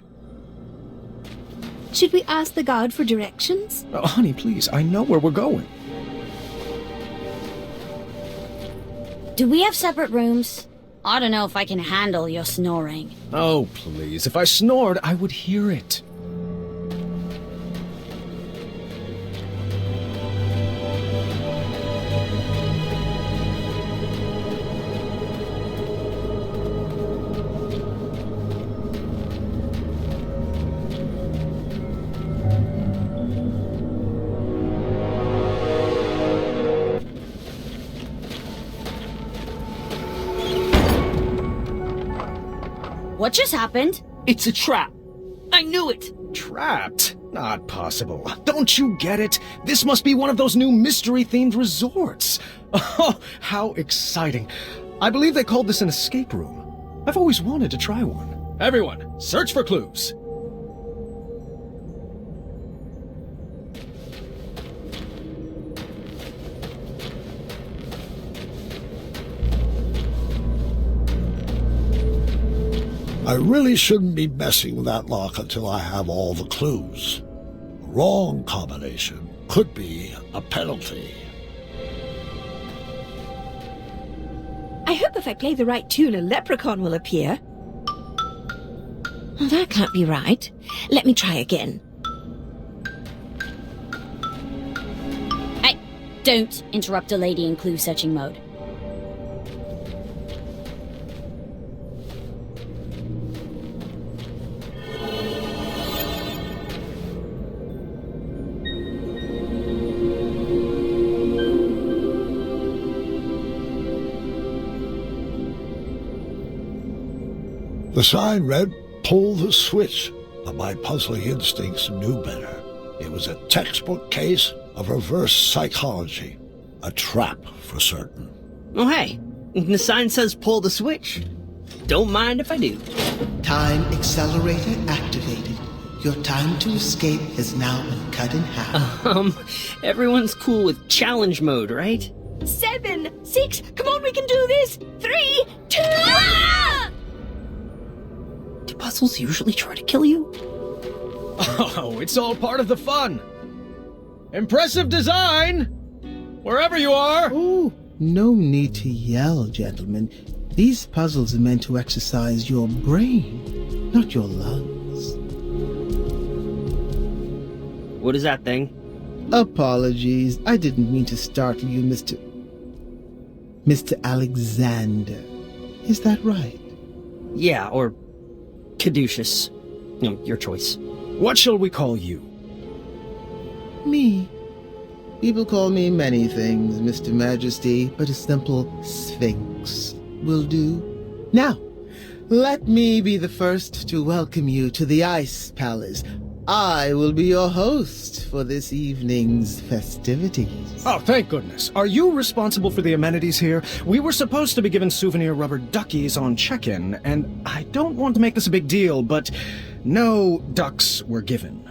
[SPEAKER 8] Should we ask the guard for directions?
[SPEAKER 2] Oh, honey, please, I know where we're going.
[SPEAKER 1] Do we have separate rooms? I don't know if I can handle your snoring.
[SPEAKER 2] Oh, please, if I snored, I would hear it.
[SPEAKER 1] What just happened?
[SPEAKER 10] It's a trap. I knew it.
[SPEAKER 2] Trapped? Not possible. Don't you get it? This must be one of those new mystery-themed resorts. Oh, how exciting. I believe they called this an escape room. I've always wanted to try one. Everyone, search for clues.
[SPEAKER 7] I really shouldn't be messing with that lock until I have all the clues. Wrong combination could be a penalty.
[SPEAKER 8] I hope if I play the right tune, a leprechaun will appear. Well, that can't be right. Let me try again.
[SPEAKER 12] Don't interrupt a lady in clue searching mode.
[SPEAKER 7] The sign read, "Pull the switch," but my puzzling instincts knew better. It was a textbook case of reverse psychology. A trap, for certain.
[SPEAKER 10] Oh, hey. The sign says pull the switch. Don't mind if I do.
[SPEAKER 13] Time accelerator activated. Your time to escape has now been cut in half.
[SPEAKER 10] Everyone's cool with challenge mode, right?
[SPEAKER 8] 7, 6, come on, we can do this! 3, 2, ah!
[SPEAKER 10] Do puzzles usually try to kill you?
[SPEAKER 2] Oh, it's all part of the fun. Impressive design! Wherever you are!
[SPEAKER 13] Oh, no need to yell, gentlemen. These puzzles are meant to exercise your brain, not your lungs.
[SPEAKER 10] What is that thing?
[SPEAKER 13] Apologies. I didn't mean to startle you, Mr. Alexander. Is that right?
[SPEAKER 10] Yeah, or caduceus. Your choice.
[SPEAKER 2] What shall we call you?
[SPEAKER 13] Me. People call me many things, Mr. Majesty, but a simple Sphinx will do. Now, let me be the first to welcome you to the Ice Palace. I will be your host for this evening's festivities.
[SPEAKER 2] Oh, thank goodness. Are you responsible for the amenities here? We were supposed to be given souvenir rubber duckies on check-in, and I don't want to make this a big deal, but no ducks were given.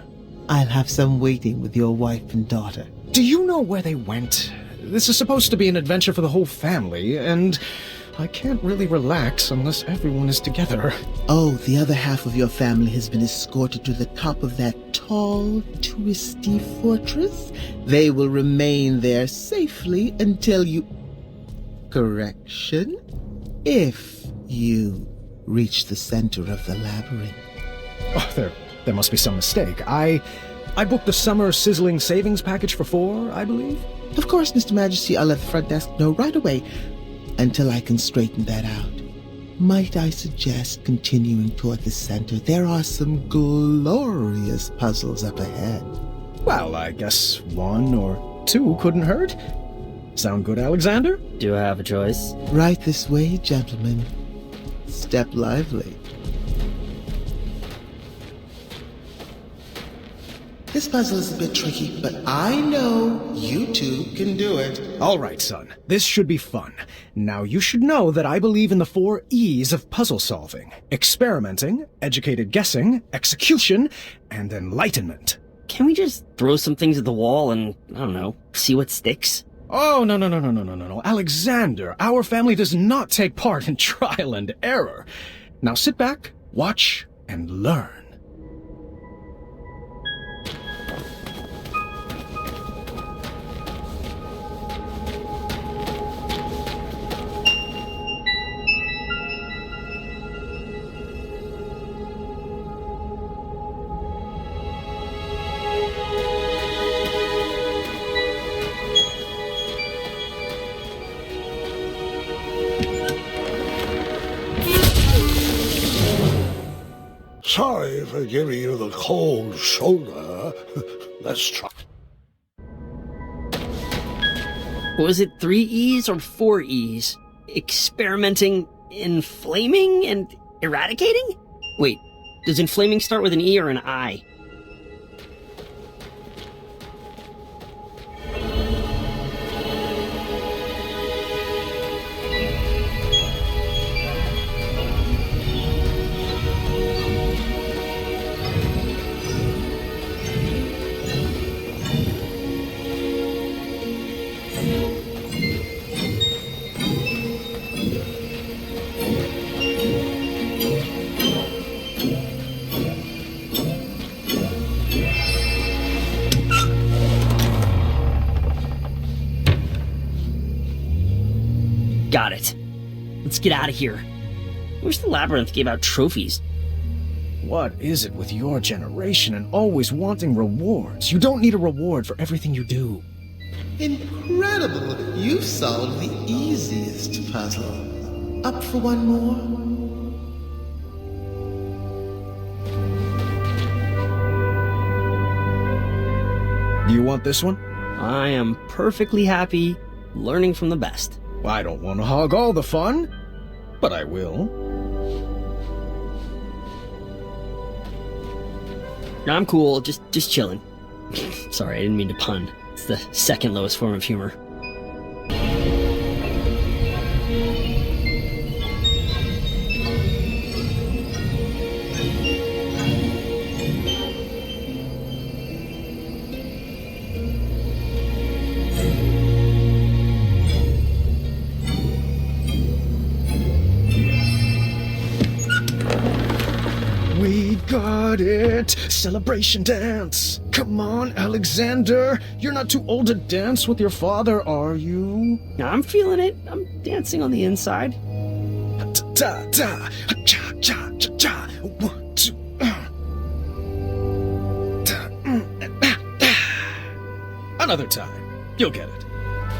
[SPEAKER 13] I'll have some waiting with your wife and daughter.
[SPEAKER 2] Do you know where they went? This is supposed to be an adventure for the whole family, and I can't really relax unless everyone is together.
[SPEAKER 13] Oh, the other half of your family has been escorted to the top of that tall, twisty fortress. They will remain there safely until you... Correction? If you reach the center of the labyrinth.
[SPEAKER 2] Oh, there must be some mistake. I booked the summer sizzling savings package for 4, I believe.
[SPEAKER 13] Of course, Mr. Majesty, I'll let the front desk know right away. Until I can straighten that out, might I suggest continuing toward the center? There are some glorious puzzles up ahead.
[SPEAKER 2] Well, I guess 1 or 2 couldn't hurt. Sound good, Alexander?
[SPEAKER 10] Do I have a choice?
[SPEAKER 13] Right this way, gentlemen. Step lively. This puzzle is a bit tricky, but I know you two can do it.
[SPEAKER 2] All right, son. This should be fun. Now, you should know that I believe in the 4 E's of puzzle solving. Experimenting, educated guessing, execution, and enlightenment.
[SPEAKER 10] Can we just throw some things at the wall and, I don't know, see what sticks?
[SPEAKER 2] Oh, no. Alexander, our family does not take part in trial and error. Now sit back, watch, and learn.
[SPEAKER 7] Sorry for giving you the cold shoulder. Let's try.
[SPEAKER 10] Was it 3 E's or 4 E's? Experimenting, inflaming, and eradicating? Wait, does inflaming start with an E or an I? Got it. Let's get out of here. I wish the labyrinth gave out trophies.
[SPEAKER 2] What is it with your generation and always wanting rewards? You don't need a reward for everything you do.
[SPEAKER 13] Incredible! You've solved the easiest puzzle. Up for one more?
[SPEAKER 2] Do you want this one?
[SPEAKER 10] I am perfectly happy learning from the best.
[SPEAKER 2] I don't want to hog all the fun, but I will.
[SPEAKER 10] I'm cool, just chilling. Sorry, I didn't mean to pun. It's the second lowest form of humor.
[SPEAKER 2] We got it! Celebration dance! Come on, Alexander! You're not too old to dance with your father, are you?
[SPEAKER 10] I'm feeling it. I'm dancing on the inside.
[SPEAKER 2] Ta-ta! Cha-cha-cha-cha! 1, 2... Another time. You'll get it.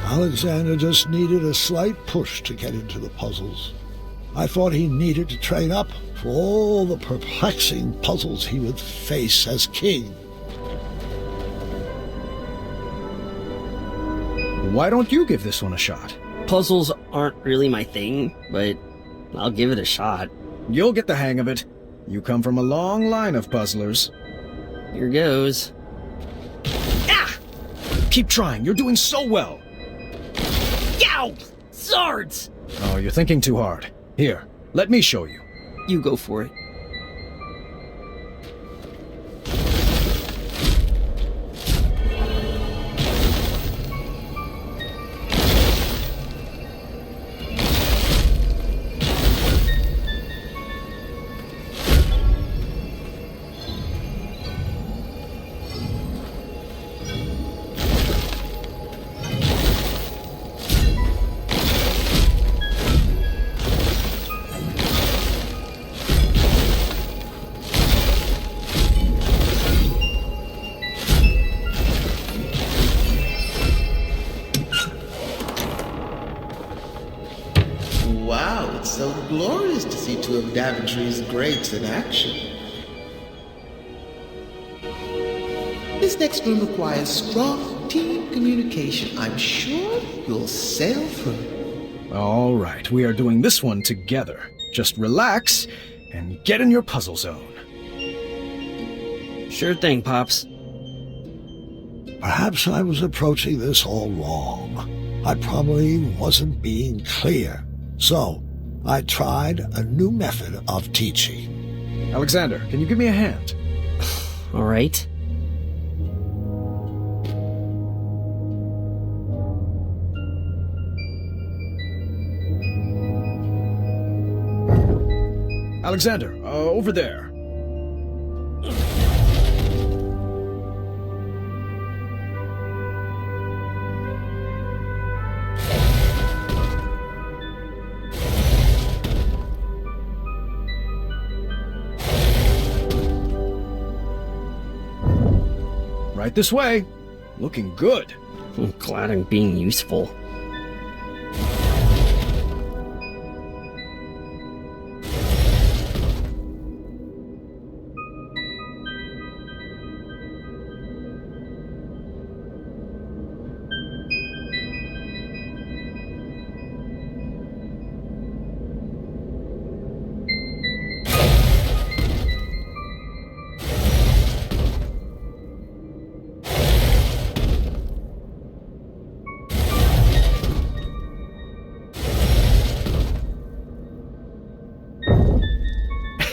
[SPEAKER 7] Alexander just needed a slight push to get into the puzzles. I thought he needed to train up for all the perplexing puzzles he would face as king.
[SPEAKER 2] Why don't you give this one a shot?
[SPEAKER 10] Puzzles aren't really my thing, but I'll give it a shot.
[SPEAKER 2] You'll get the hang of it. You come from a long line of puzzlers.
[SPEAKER 10] Here goes.
[SPEAKER 2] Ah! Keep trying. You're doing so well.
[SPEAKER 10] Yow! Swords!
[SPEAKER 2] Oh, you're thinking too hard. Here, let me show you.
[SPEAKER 10] You go for it.
[SPEAKER 13] Wow, it's so glorious to see two of Daventry's greats in action. This next room requires strong team communication. I'm sure you'll sail through.
[SPEAKER 2] All right, we are doing this one together. Just relax and get in your puzzle zone.
[SPEAKER 10] Sure thing, Pops.
[SPEAKER 7] Perhaps I was approaching this all wrong. I probably wasn't being clear. So, I tried a new method of teaching.
[SPEAKER 2] Alexander, can you give me a hand?
[SPEAKER 10] All right.
[SPEAKER 2] Alexander, over there. Right this way. Looking good.
[SPEAKER 10] I'm glad I'm being useful.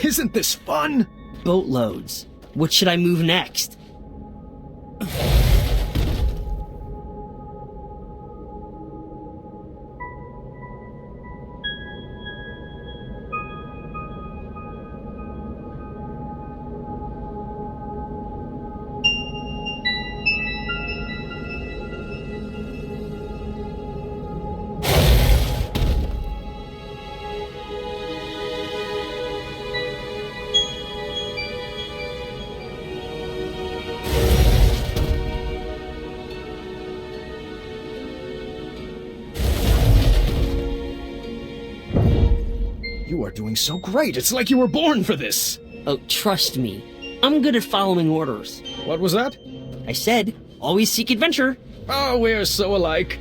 [SPEAKER 2] Isn't this fun?
[SPEAKER 10] Boatloads. What should I move next?
[SPEAKER 2] You are doing so great. It's like you were born for this.
[SPEAKER 10] Oh, trust me. I'm good at following orders.
[SPEAKER 2] What was that?
[SPEAKER 10] I said, always seek adventure.
[SPEAKER 2] Oh, we're so alike.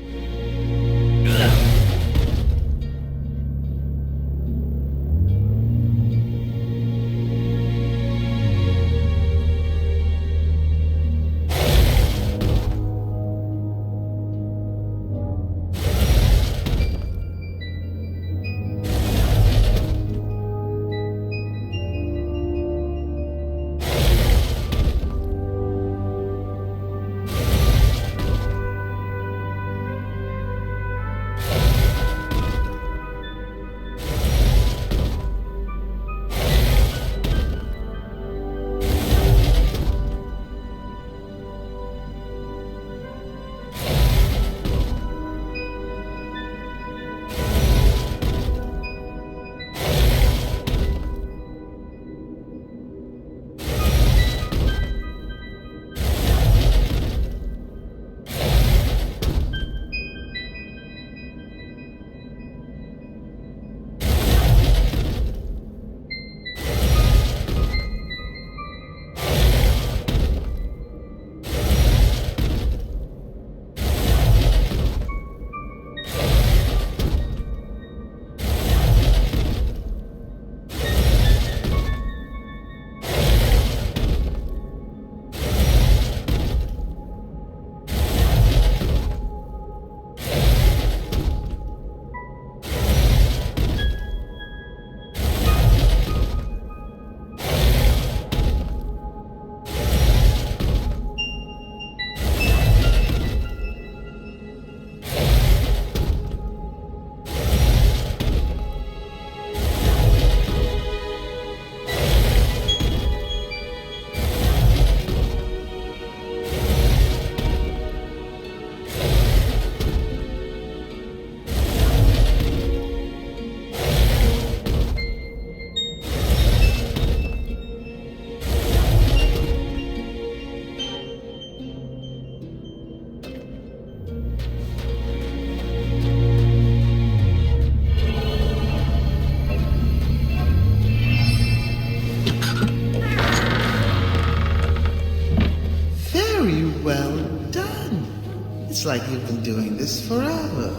[SPEAKER 13] Like you've been doing this forever.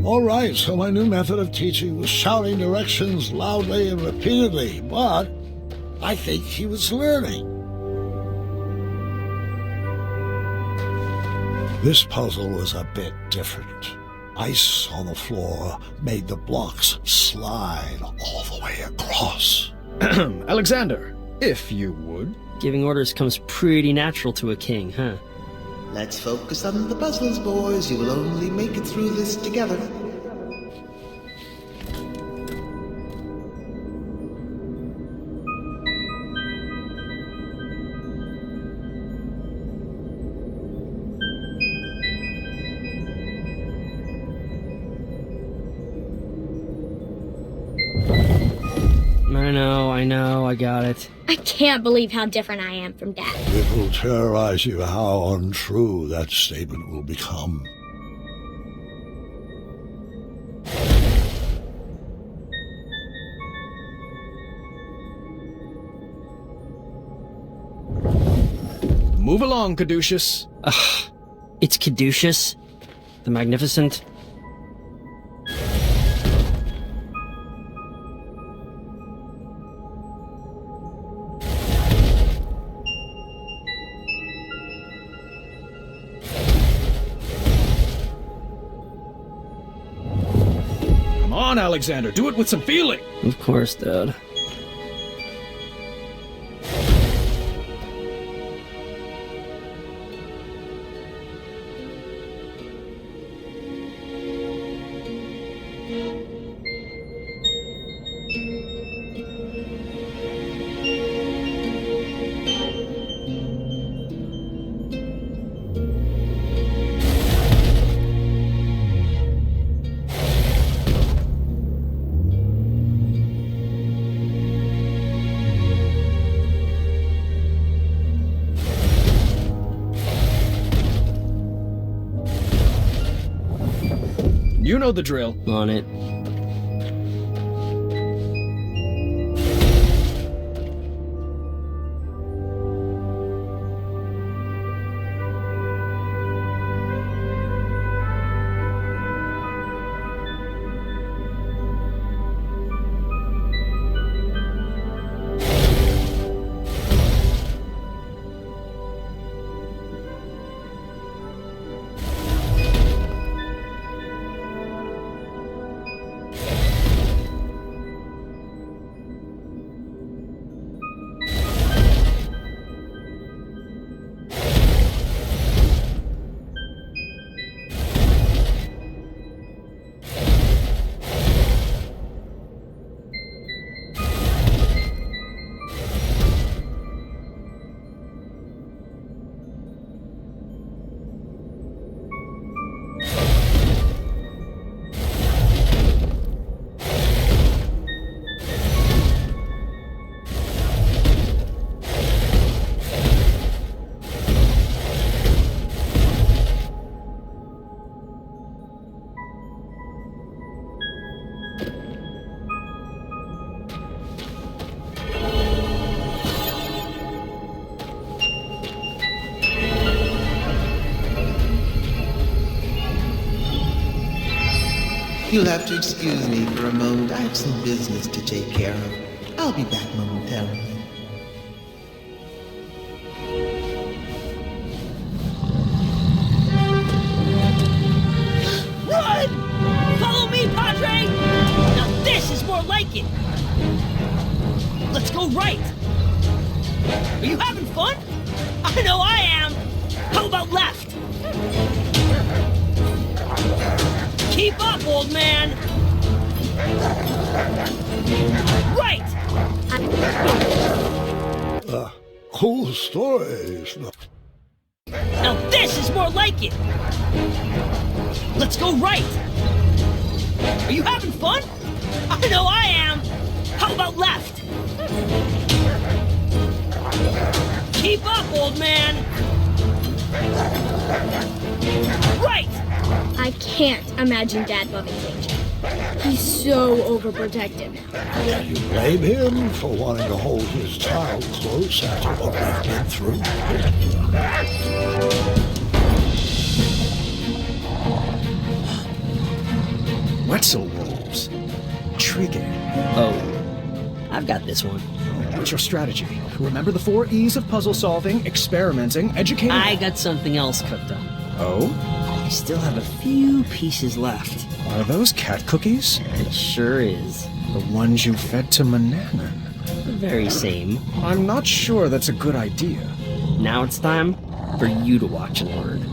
[SPEAKER 7] All right, so my new method of teaching was shouting directions loudly and repeatedly, but I think he was learning. This puzzle was a bit different. Ice on the floor made the blocks slide all the way across.
[SPEAKER 2] Alexander, if you would.
[SPEAKER 10] Giving orders comes pretty natural to a king, huh?
[SPEAKER 13] Let's focus on the puzzles, boys. You will only make it through this together.
[SPEAKER 10] I know, I got it.
[SPEAKER 1] I can't believe how different I am from Dad.
[SPEAKER 7] It will terrorize you how untrue that statement will become.
[SPEAKER 2] Move along, Caduceus.
[SPEAKER 10] It's Caduceus, the Magnificent.
[SPEAKER 2] Come on, Alexander, do it with some feeling.
[SPEAKER 10] Of course, Dad.
[SPEAKER 2] You know the drill.
[SPEAKER 10] On it.
[SPEAKER 13] You'll have to excuse me for a moment. I have some business to take care of. I'll be back momentarily.
[SPEAKER 10] Run! Follow me, Padre! Now this is more like it! Let's go right! Are you having fun? I know I am! How about left? Keep up, old man! Right!
[SPEAKER 7] Cool stories.
[SPEAKER 10] Now this is more like it! Let's go right! Are you having fun? I know I am! How about left? Keep up, old man! Right!
[SPEAKER 1] I can't imagine Dad loving danger. He's so overprotective.
[SPEAKER 7] Can you blame him for wanting to hold his child close after what we've been through?
[SPEAKER 2] Wetzel wolves. Intriguing.
[SPEAKER 10] Oh, I've got this one.
[SPEAKER 2] What's your strategy? Remember the 4 E's of puzzle solving, experimenting, educating...
[SPEAKER 10] I got something else cooked up.
[SPEAKER 2] Oh?
[SPEAKER 10] I still have a few pieces left.
[SPEAKER 2] Are those cat cookies?
[SPEAKER 10] It sure is.
[SPEAKER 2] The ones you fed to Manana.
[SPEAKER 10] The very same.
[SPEAKER 2] I'm not sure that's a good idea.
[SPEAKER 10] Now it's time for you to watch and learn.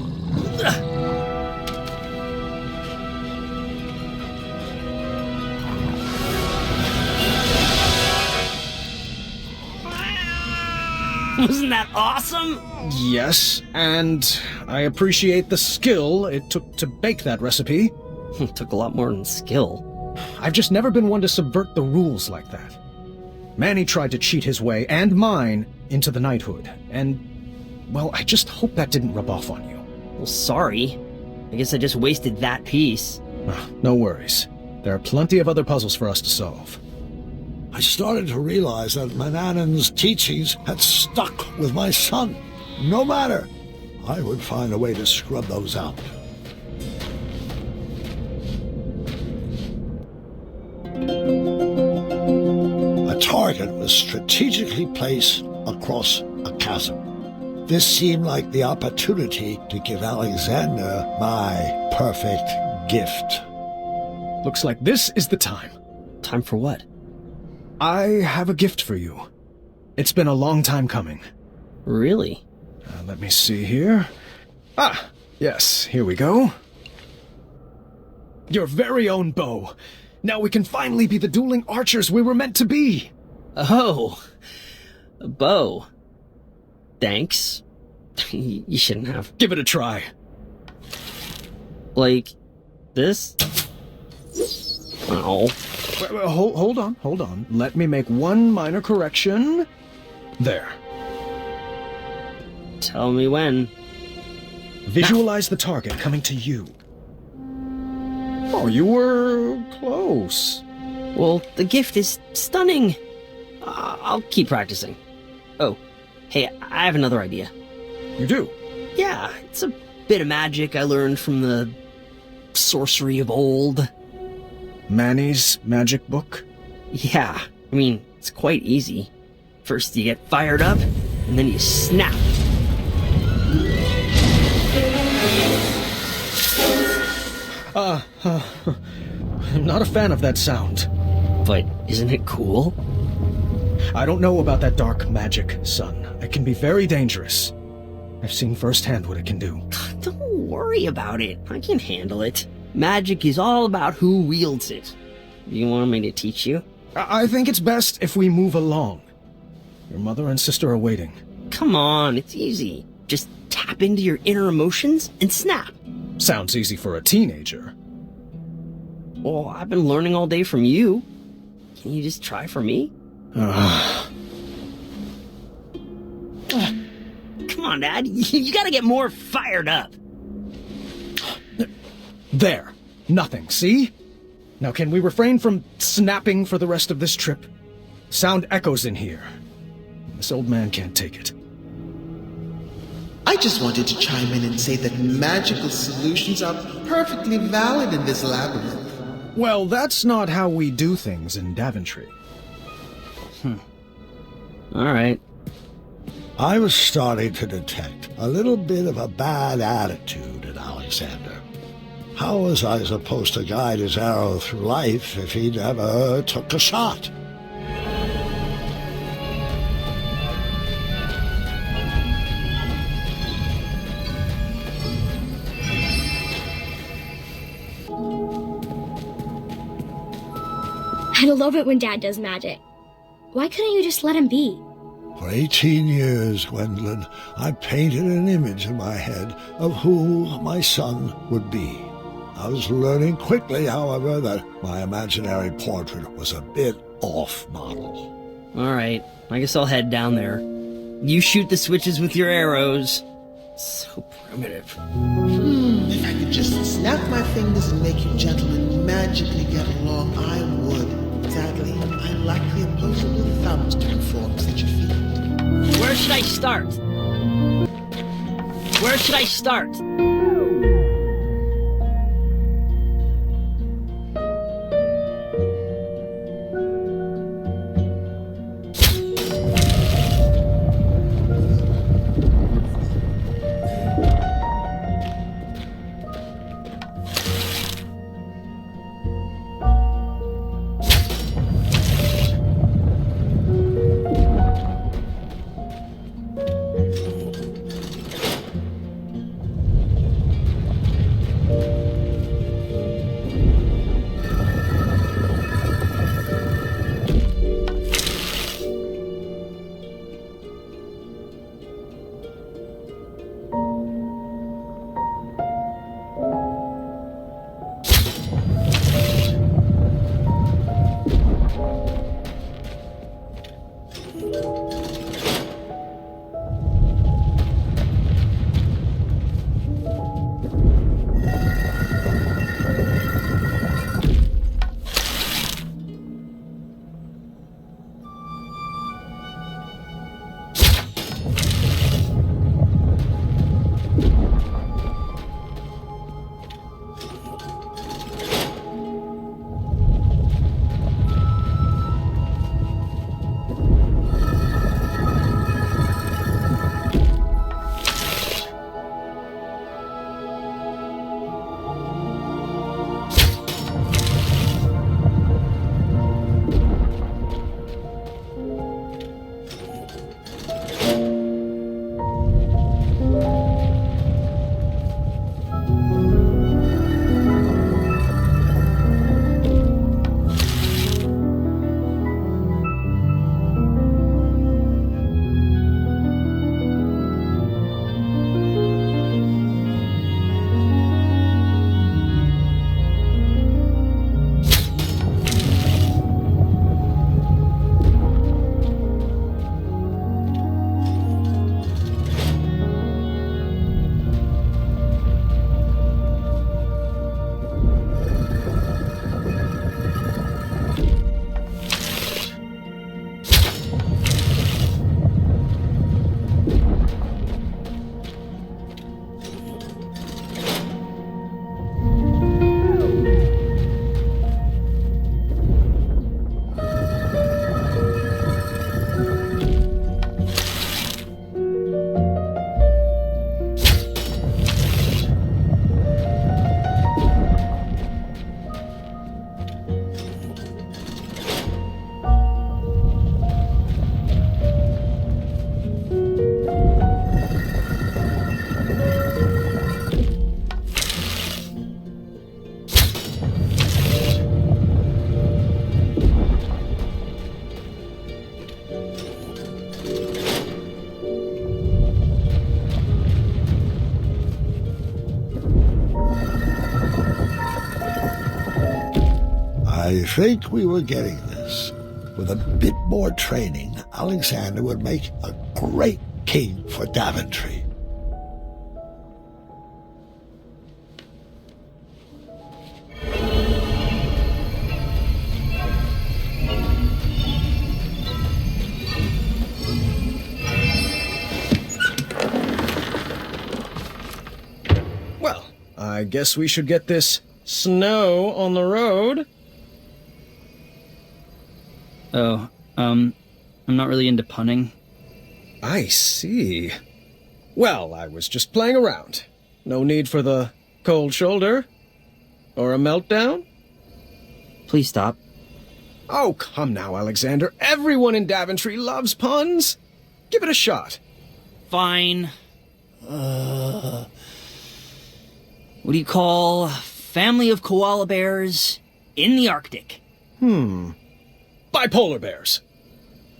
[SPEAKER 10] Wasn't that awesome?
[SPEAKER 2] Yes, and I appreciate the skill it took to bake that recipe.
[SPEAKER 10] It took a lot more than skill.
[SPEAKER 2] I've just never been one to subvert the rules like that. Manny tried to cheat his way, and mine, into the knighthood, and, well, I just hope that didn't rub off on you.
[SPEAKER 10] Well, sorry. I guess I just wasted that piece.
[SPEAKER 2] No worries. There are plenty of other puzzles for us to solve.
[SPEAKER 7] I started to realize that Manannan's teachings had stuck with my son. No matter, I would find a way to scrub those out. A target was strategically placed across a chasm. This seemed like the opportunity to give Alexander my perfect gift.
[SPEAKER 2] Looks like this is the time.
[SPEAKER 10] Time for what?
[SPEAKER 2] I have a gift for you. It's been a long time coming.
[SPEAKER 10] Really?
[SPEAKER 2] Let me see here. Ah, yes, here we go. Your very own bow. Now we can finally be the dueling archers we were meant to be.
[SPEAKER 10] Oh, a bow. Thanks. You shouldn't have.
[SPEAKER 2] Give it a try.
[SPEAKER 10] Like this? Oh.
[SPEAKER 2] Wait, hold on. Let me make one minor correction. There.
[SPEAKER 10] Tell me when.
[SPEAKER 2] Visualize the target coming to you. Oh, you were close.
[SPEAKER 10] Well, the gift is stunning. I'll keep practicing. Oh, hey, I have another idea.
[SPEAKER 2] You do?
[SPEAKER 10] Yeah, it's a bit of magic I learned from the sorcery of old.
[SPEAKER 2] Manny's magic book?
[SPEAKER 10] Yeah, I mean, it's quite easy. First you get fired up, and then you snap.
[SPEAKER 2] I'm not a fan of that sound.
[SPEAKER 10] But isn't it cool?
[SPEAKER 2] I don't know about that dark magic, son. It can be very dangerous. I've seen firsthand what it can do.
[SPEAKER 10] Don't worry about it. I can handle it. Magic is all about who wields it. You want me to teach you?
[SPEAKER 2] I think it's best if we move along. Your mother and sister are waiting.
[SPEAKER 10] Come on, it's easy. Just tap into your inner emotions and snap.
[SPEAKER 2] Sounds easy for a teenager.
[SPEAKER 10] Well, I've been learning all day from you. Can you just try for me? Come on, Dad. You gotta get more fired up.
[SPEAKER 2] There. Nothing, see? Now can we refrain from snapping for the rest of this trip? Sound echoes in here. This old man can't take it.
[SPEAKER 13] I just wanted to chime in and say that magical solutions are perfectly valid in this labyrinth.
[SPEAKER 2] Well, that's not how we do things in Daventry.
[SPEAKER 10] Alright.
[SPEAKER 7] I was starting to detect a little bit of a bad attitude in Alexander. How was I supposed to guide his arrow through life if he never took a shot?
[SPEAKER 1] I love it when Dad does magic. Why couldn't you just let him be?
[SPEAKER 7] For 18 years, Gwendolyn, I painted an image in my head of who my son would be. I was learning quickly, however, that my imaginary portrait was a bit off model.
[SPEAKER 10] Alright, I guess I'll head down there. You shoot the switches with your arrows. So primitive.
[SPEAKER 13] If I could just snap my fingers and make you gentlemen magically get along, I would. Sadly, I lack the opposable thumbs to perform such a feat.
[SPEAKER 10] Where should I start? Where should I start?
[SPEAKER 7] I think we were getting this. With a bit more training, Alexander would make a great king for Daventry.
[SPEAKER 2] Well, I guess we should get this snow on the road.
[SPEAKER 10] Oh, I'm not really into punning.
[SPEAKER 2] I see. Well, I was just playing around. No need for the cold shoulder? Or a meltdown?
[SPEAKER 10] Please stop.
[SPEAKER 2] Oh, come now, Alexander. Everyone in Daventry loves puns. Give it a shot.
[SPEAKER 10] Fine. What do you call family of koala bears in the Arctic?
[SPEAKER 2] Bipolar bears.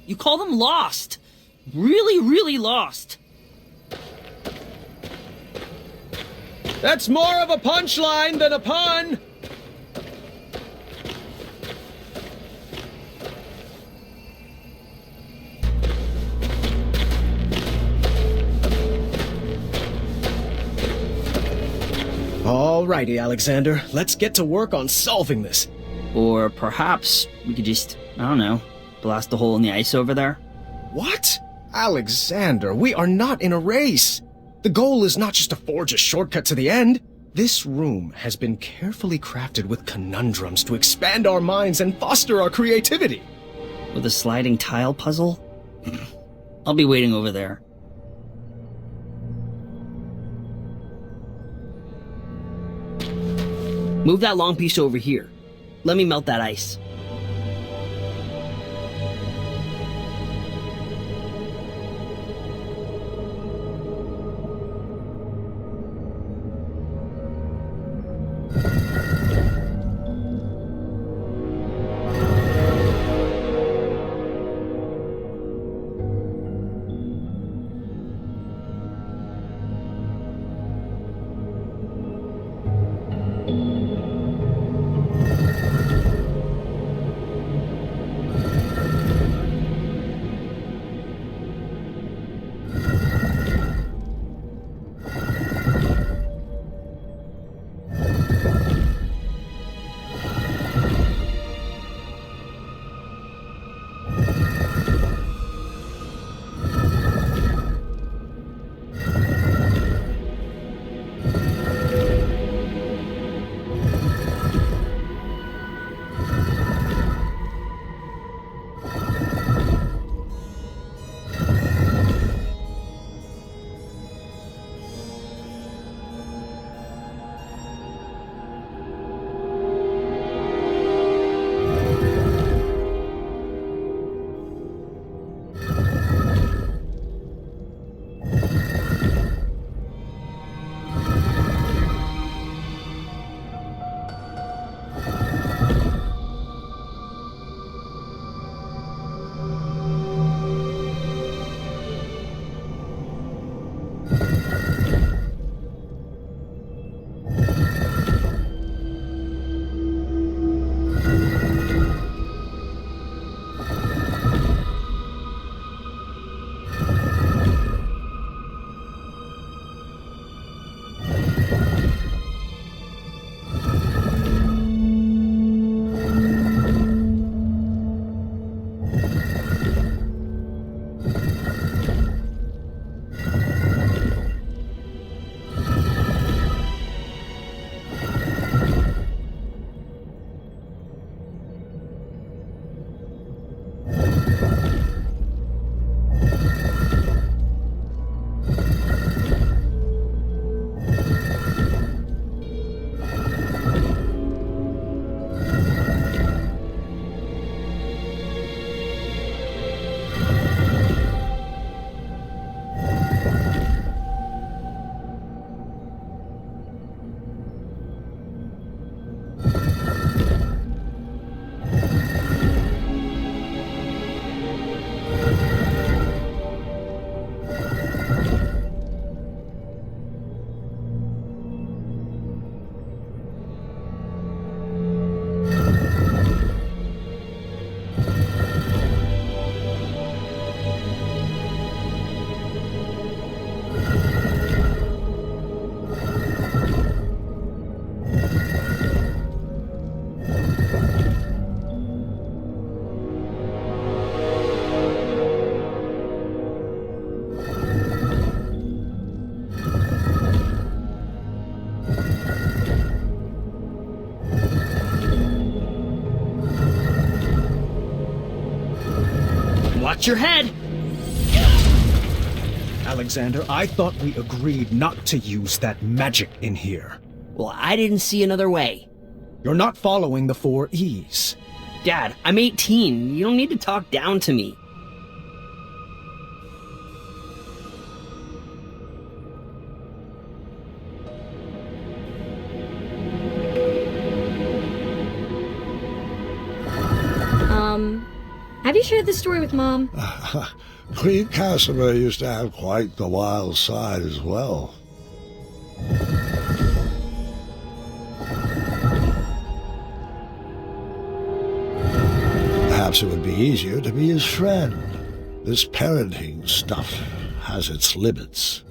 [SPEAKER 10] You call them lost. Really, really lost.
[SPEAKER 2] That's more of a punchline than a pun. Alrighty, Alexander. Let's get to work on solving this.
[SPEAKER 10] Or perhaps we could just, I don't know, blast a hole in the ice over there?
[SPEAKER 2] What? Alexander, we are not in a race. The goal is not just to forge a shortcut to the end. This room has been carefully crafted with conundrums to expand our minds and foster our creativity.
[SPEAKER 10] With a sliding tile puzzle? I'll be waiting over there. Move that long piece over here. Let me melt that ice. Watch your head!
[SPEAKER 2] Alexander, I thought we agreed not to use that magic in here.
[SPEAKER 10] Well, I didn't see another way.
[SPEAKER 2] You're not following the 4 E's.
[SPEAKER 10] Dad, I'm 18. You don't need to talk down to me.
[SPEAKER 1] Have you shared this story with Mom?
[SPEAKER 7] Queen Casimir used to have quite the wild side as well. Perhaps it would be easier to be his friend. This parenting stuff has its limits.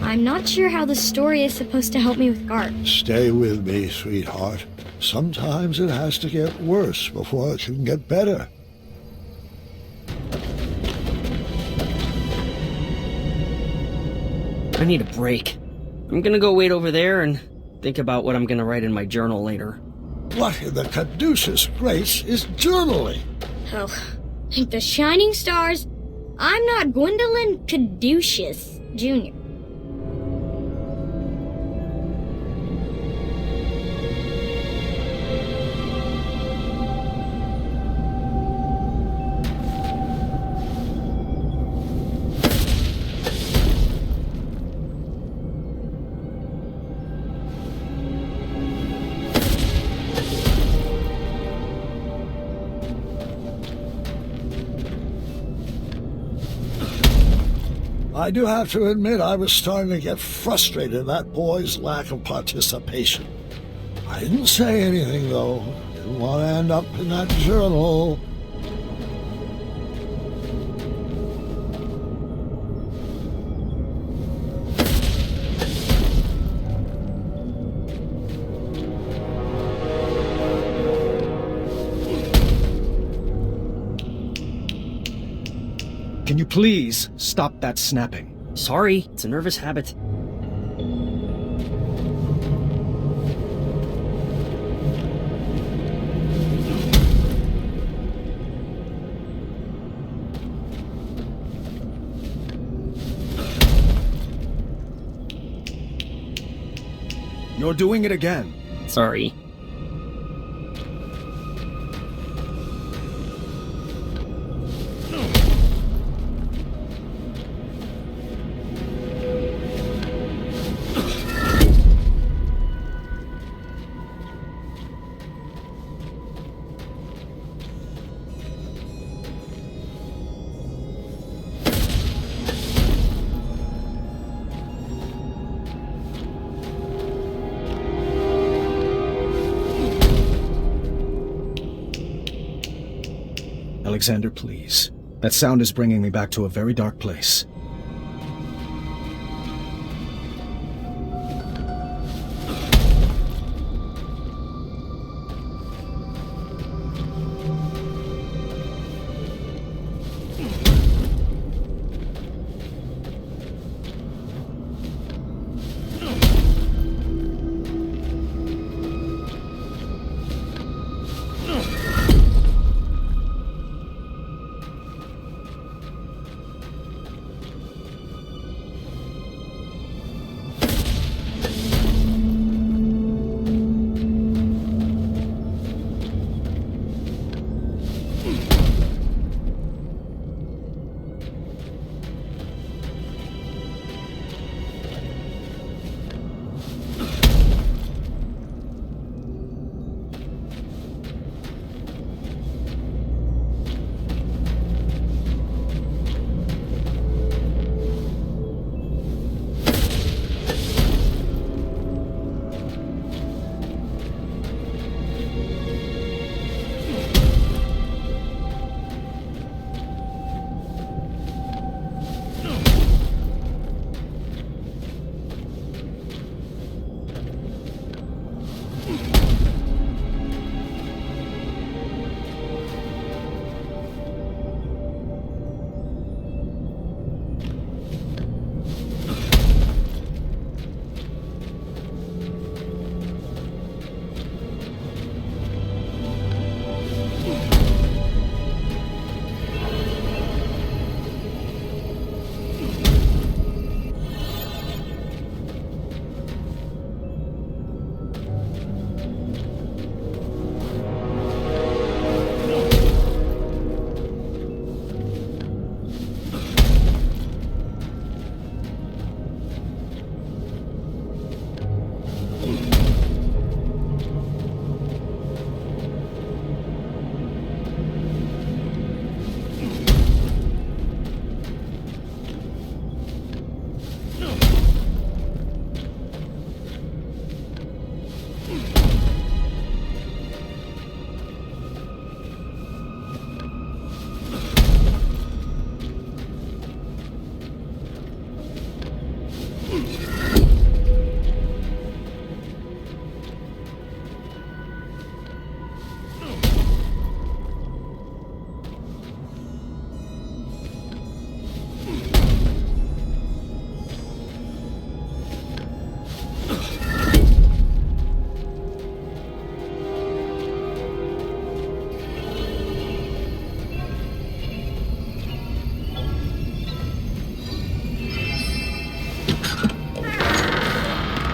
[SPEAKER 1] I'm not sure how the story is supposed to help me with Gart.
[SPEAKER 7] Stay with me, sweetheart. Sometimes it has to get worse before it can get better.
[SPEAKER 10] I need a break. I'm gonna go wait over there and think about what I'm gonna write in my journal later.
[SPEAKER 7] What in the caduceus grace is journaling?
[SPEAKER 1] Oh, like the shining stars. I'm not Gwendolyn Caduceus Jr.
[SPEAKER 7] I do have to admit I was starting to get frustrated at that boy's lack of participation. I didn't say anything, though. Didn't want to end up in that journal.
[SPEAKER 2] Can you please stop that snapping?
[SPEAKER 10] Sorry, it's a nervous habit.
[SPEAKER 2] You're doing it again.
[SPEAKER 10] Sorry.
[SPEAKER 2] Alexander, please. That sound is bringing me back to a very dark place.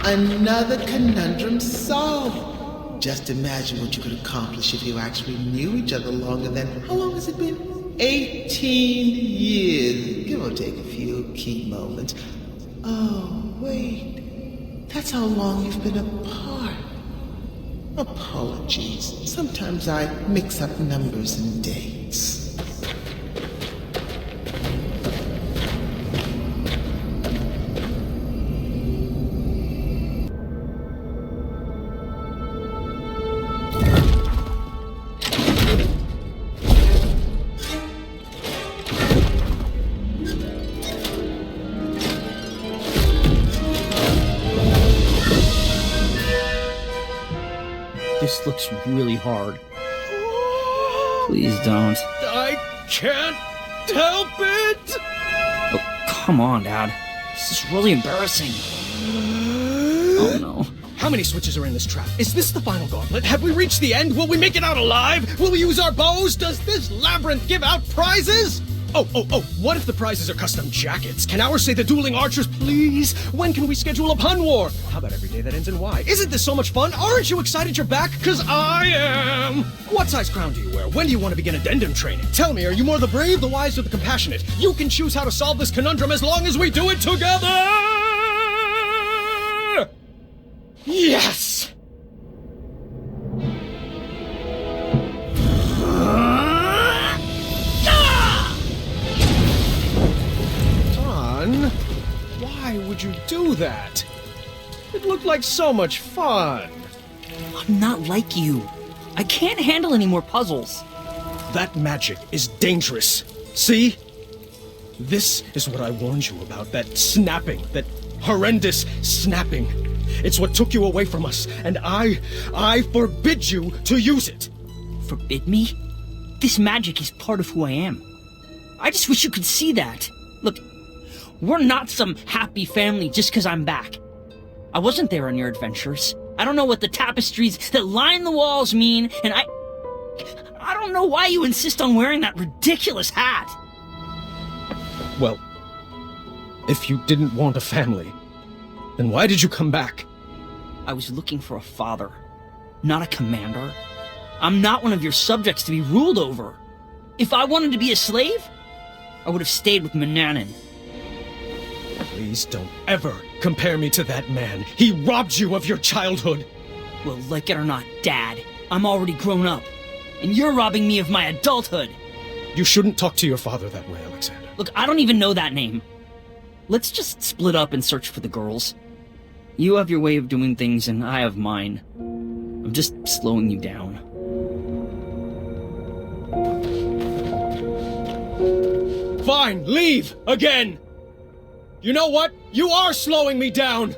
[SPEAKER 13] Another conundrum solved. Just imagine what you could accomplish if you actually knew each other longer than, how long has it been? 18 years, give or take a few key moments. Oh, wait. That's how long you've been apart. Apologies. Sometimes I mix up numbers and dates.
[SPEAKER 10] This looks really hard. Please don't.
[SPEAKER 9] I can't help it!
[SPEAKER 10] Oh, come on, Dad. This is really embarrassing. Oh, no.
[SPEAKER 9] How many switches are in this trap? Is this the final gauntlet? Have we reached the end? Will we make it out alive? Will we use our bows? Does this labyrinth give out prizes? Oh, what if the prizes are custom jackets? Can ours say the dueling archers, please? When can we schedule a pun war? How about every day that ends in Y? Isn't this so much fun? Aren't you excited you're back? 'Cause I am! What size crown do you wear? When do you want to begin addendum training? Tell me, are you more the brave, the wise, or the compassionate? You can choose how to solve this conundrum as long as we do it together! Yes! Why would you do that? It looked like so much fun.
[SPEAKER 10] I'm not like you. I can't handle any more puzzles.
[SPEAKER 9] That magic is dangerous. See? This is what I warned you about, that snapping, that horrendous snapping. It's what took you away from us, and I forbid you to use it.
[SPEAKER 10] Forbid me? This magic is part of who I am. I just wish you could see that. Look, we're not some happy family just because I'm back. I wasn't there on your adventures. I don't know what the tapestries that line the walls mean, and I don't know why you insist on wearing that ridiculous hat.
[SPEAKER 9] Well, if you didn't want a family, then why did you come back?
[SPEAKER 10] I was looking for a father, not a commander. I'm not one of your subjects to be ruled over. If I wanted to be a slave, I would have stayed with Manny.
[SPEAKER 9] Please don't ever compare me to that man. He robbed you of your childhood.
[SPEAKER 10] Well, like it or not, Dad, I'm already grown up. And you're robbing me of my adulthood.
[SPEAKER 9] You shouldn't talk to your father that way, Alexander.
[SPEAKER 10] Look, I don't even know that name. Let's just split up and search for the girls. You have your way of doing things, and I have mine. I'm just slowing you down.
[SPEAKER 9] Fine, leave! Again! You know what? You are slowing me down!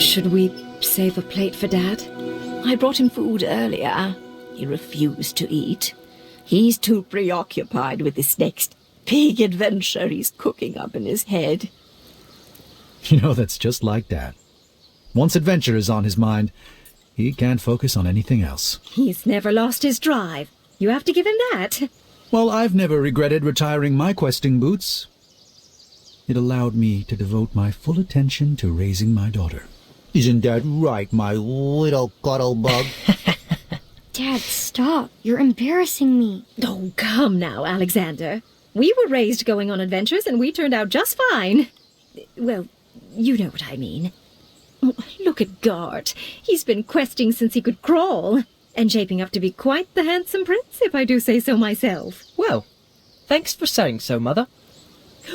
[SPEAKER 8] Should we save a plate for Dad? I brought him food earlier. He refused to eat. He's too preoccupied with this next big adventure he's cooking up in his head.
[SPEAKER 14] You know, that's just like Dad. Once adventure is on his mind, he can't focus on anything else.
[SPEAKER 15] He's never lost his drive. You have to give him that.
[SPEAKER 14] Well, I've never regretted retiring my questing boots. It allowed me to devote my full attention to raising my daughter. Isn't that right, my little cuddle bug?
[SPEAKER 1] Dad, stop. You're embarrassing me.
[SPEAKER 15] Oh, come now, Alexander. We were raised going on adventures, and we turned out just fine. Well, you know what I mean. Look at Gart. He's been questing since he could crawl, and shaping up to be quite the handsome prince, if I do say so myself.
[SPEAKER 16] Well, thanks for saying so, Mother.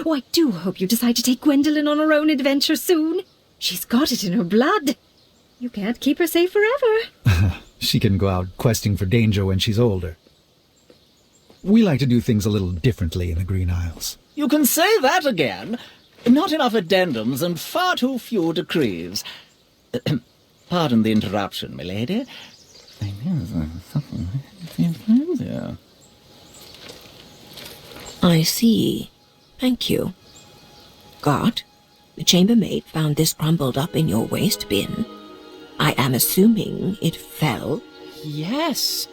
[SPEAKER 15] Oh, I do hope you decide to take Gwendolyn on her own adventure soon. She's got it in her blood. You can't keep her safe forever.
[SPEAKER 14] She can go out questing for danger when she's older. We like to do things a little differently in the Green Isles.
[SPEAKER 4] You can say that again. Not enough addendums and far too few decrees. Pardon the interruption, milady.
[SPEAKER 8] I see. Thank you. Guard, the chambermaid found this crumbled up in your waste bin. I am assuming it fell.
[SPEAKER 16] Yes,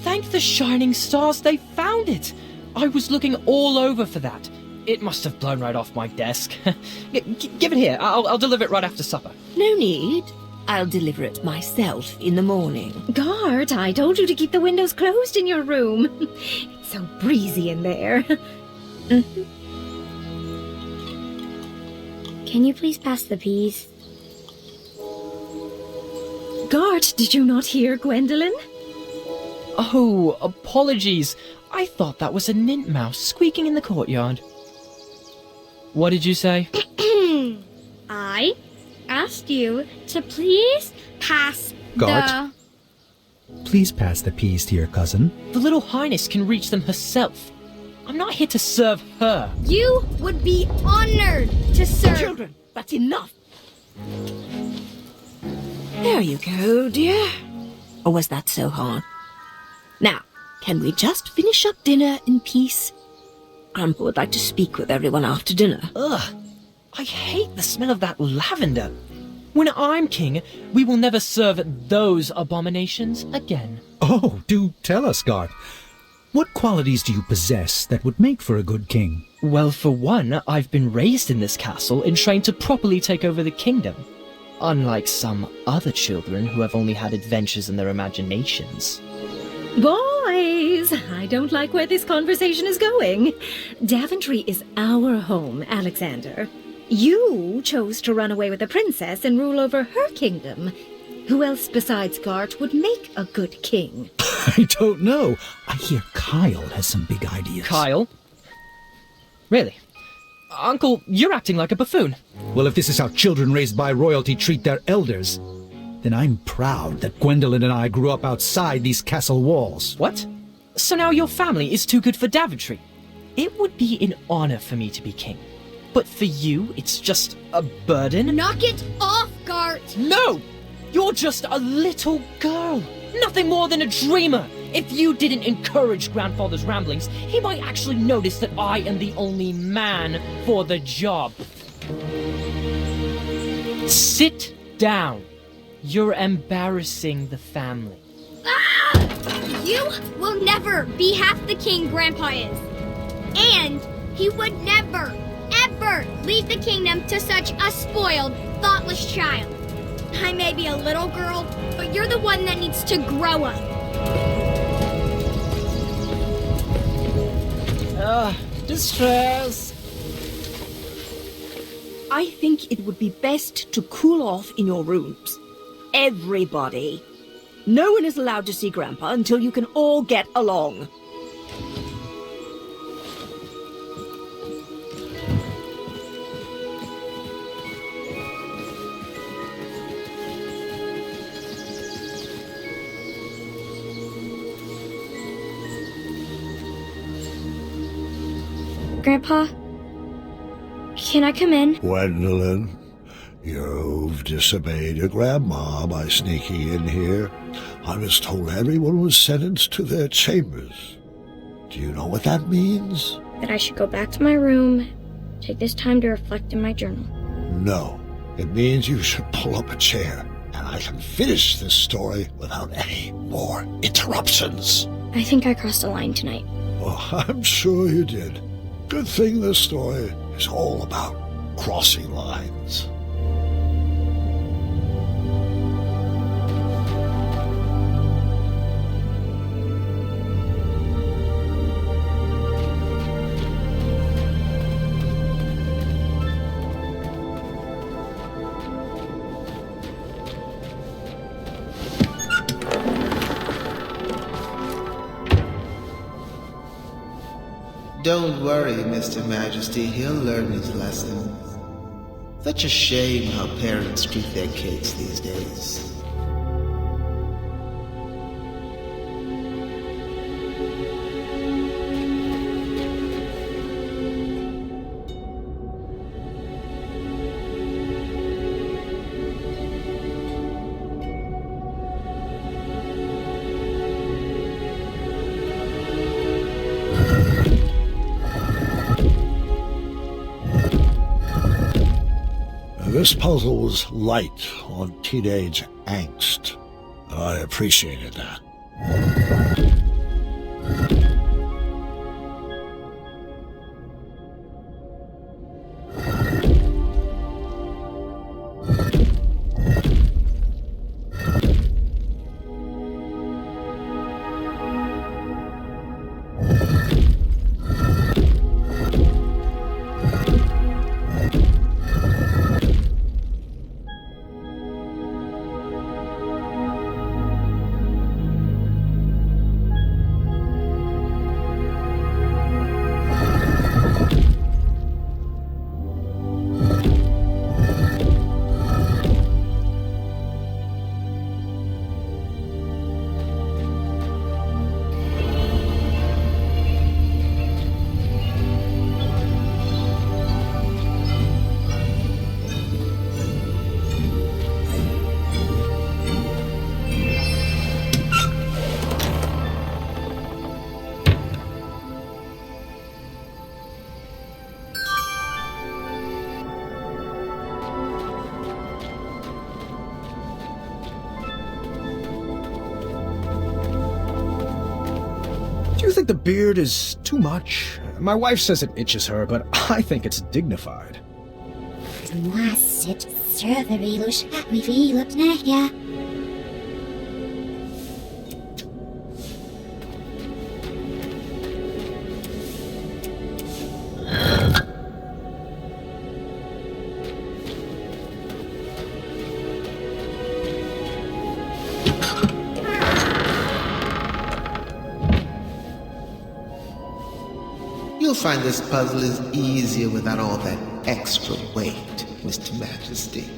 [SPEAKER 16] thank the shining stars they found it. I was looking all over for that. It must have blown right off my desk. Give it here. I'll deliver it right after supper.
[SPEAKER 8] No need. I'll deliver it myself in the morning.
[SPEAKER 15] Guard, I told you to keep the windows closed in your room. It's so breezy in there.
[SPEAKER 1] Can you please pass the peas?
[SPEAKER 15] Guard, did you not hear Gwendolyn?
[SPEAKER 16] Oh, apologies. I thought that was a nint mouse squeaking in the courtyard. What did you say?
[SPEAKER 1] I asked you to please pass
[SPEAKER 14] Guard? Please pass the peas to your cousin.
[SPEAKER 16] The little highness can reach them herself. I'm not here to serve her.
[SPEAKER 1] You would be honored to serve.
[SPEAKER 8] Children, that's enough. There you go, dear. Or was that so hard? Now, can we just finish up dinner in peace? Grandpa would like to speak with everyone after dinner.
[SPEAKER 16] Ugh, I hate the smell of that lavender. When I'm king, we will never serve those abominations again.
[SPEAKER 14] Oh, do tell us, Guard. What qualities do you possess that would make for a good king?
[SPEAKER 16] Well, for one, I've been raised in this castle and trained to properly take over the kingdom. Unlike some other children who have only had adventures in their imaginations.
[SPEAKER 15] Boys, I don't like where this conversation is going. Daventry is our home, Alexander. You chose to run away with the princess and rule over her kingdom. Who else besides Gart would make a good king?
[SPEAKER 14] I don't know. I hear Kyle has some big ideas.
[SPEAKER 16] Kyle? Really? Uncle, you're acting like a buffoon.
[SPEAKER 14] Well, if this is how children raised by royalty treat their elders, then I'm proud that Gwendolyn and I grew up outside these castle walls.
[SPEAKER 16] What? So now your family is too good for Daventry? It would be an honor for me to be king. But for you, it's just a burden?
[SPEAKER 1] Knock it off, Gart!
[SPEAKER 16] No! You're just a little girl. Nothing more than a dreamer. If you didn't encourage Grandfather's ramblings, he might actually notice that I am the only man for the job. Sit down. You're embarrassing the family.
[SPEAKER 1] Ah! You will never be half the king Grandpa is. And he would never, ever leave the kingdom to such a spoiled, thoughtless child. I may be a little girl, but you're the one that needs to grow up.
[SPEAKER 16] Distress.
[SPEAKER 8] I think it would be best to cool off in your rooms. Everybody. No one is allowed to see Grandpa until you can all get along.
[SPEAKER 1] Grandpa, can I come in?
[SPEAKER 7] Gwendolyn, you've disobeyed your grandma by sneaking in here. I was told everyone was sentenced to their chambers. Do you know what that means?
[SPEAKER 1] That I should go back to my room, take this time to reflect in my journal.
[SPEAKER 7] No, it means you should pull up a chair, and I can finish this story without any more interruptions.
[SPEAKER 1] I think I crossed a line tonight.
[SPEAKER 7] Oh, I'm sure you did. Good thing this story is all about crossing lines.
[SPEAKER 13] Don't worry, Mr. Majesty, he'll learn his lesson. Such a shame how parents treat their kids these days.
[SPEAKER 7] This puzzle was light on teenage angst. I appreciated that.
[SPEAKER 14] Do you think the beard is too much? My wife says it itches her, but I think it's dignified.
[SPEAKER 13] You'll find this puzzle is easier without all that extra weight, Mr. Majesty.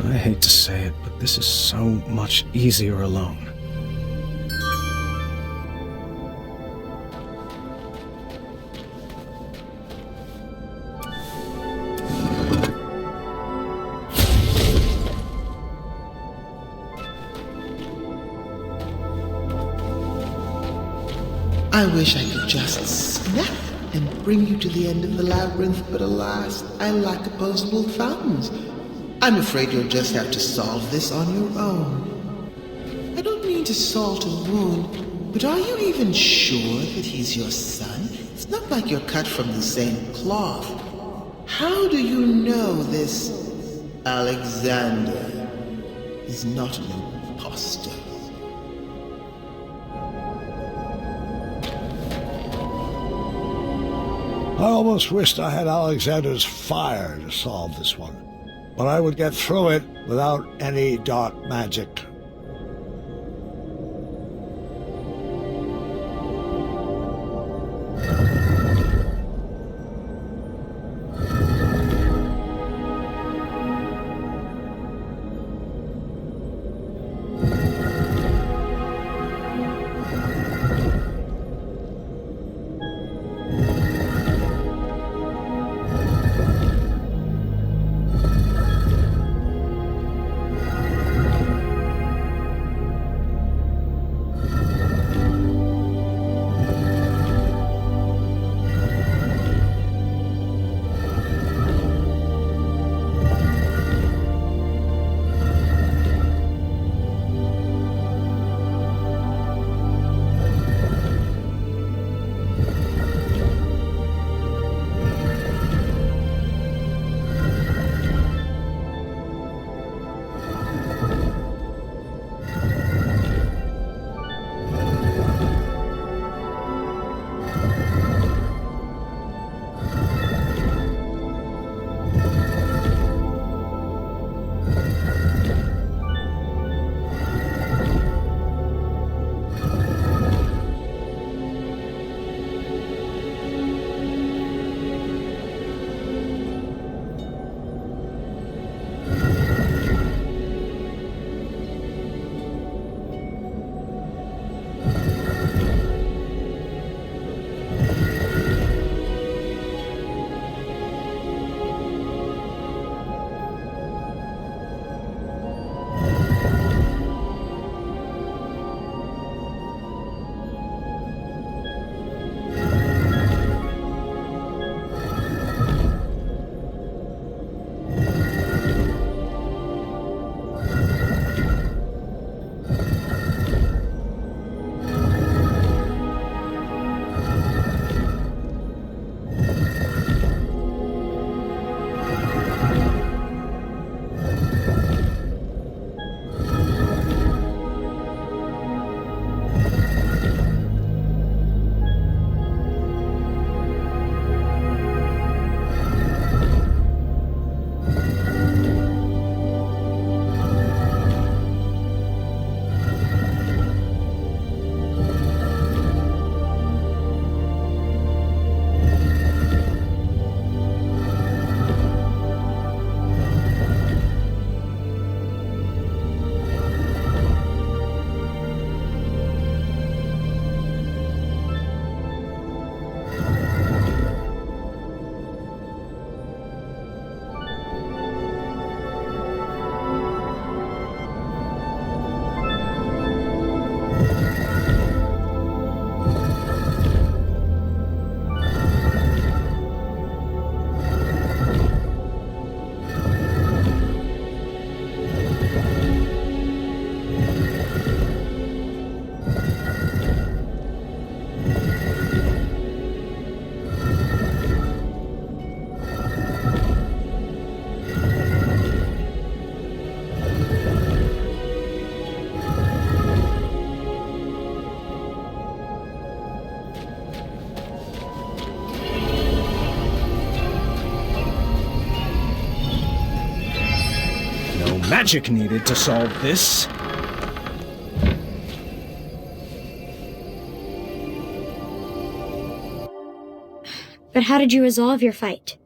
[SPEAKER 14] I hate to say it, but this is so much easier alone.
[SPEAKER 13] I wish I could just snap and bring you to the end of the labyrinth, but alas, I lack opposable thumbs. I'm afraid you'll just have to solve this on your own. I don't mean to salt a wound, but are you even sure that he's your son? It's not like you're cut from the same cloth. How do you know this Alexander is not an imposter?
[SPEAKER 7] I almost wished I had Alexander's fire to solve this one. but I would get through it without any dark magic.
[SPEAKER 17] Magic needed to solve this.
[SPEAKER 1] But how did you resolve your fight?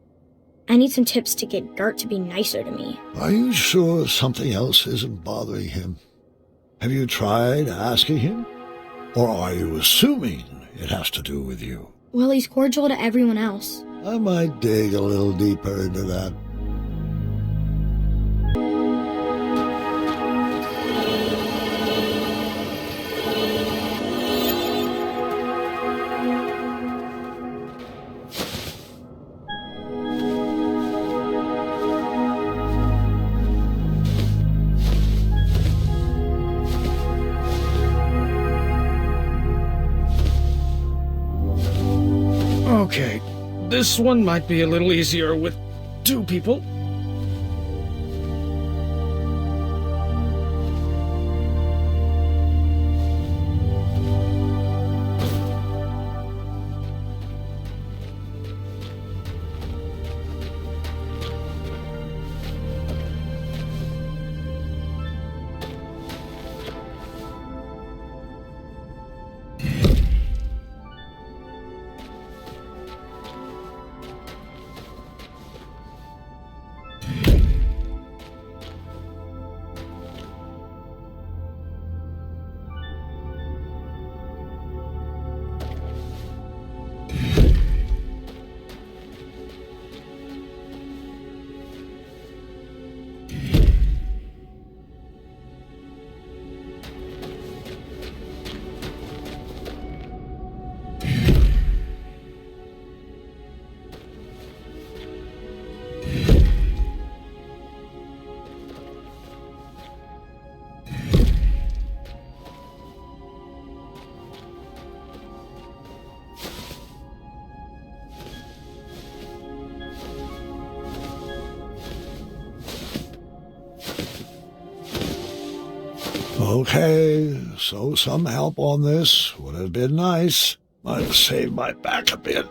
[SPEAKER 1] I need some tips to get Gart to be nicer to me.
[SPEAKER 7] Are you sure something else isn't bothering him? Have you tried asking him? Or are you assuming it has to do with you?
[SPEAKER 1] Well, he's cordial to everyone else.
[SPEAKER 7] I might dig a little deeper into that.
[SPEAKER 17] Okay, this one might be a little easier with two people.
[SPEAKER 7] Okay, so some help on this would have been nice. Might have saved my back a bit.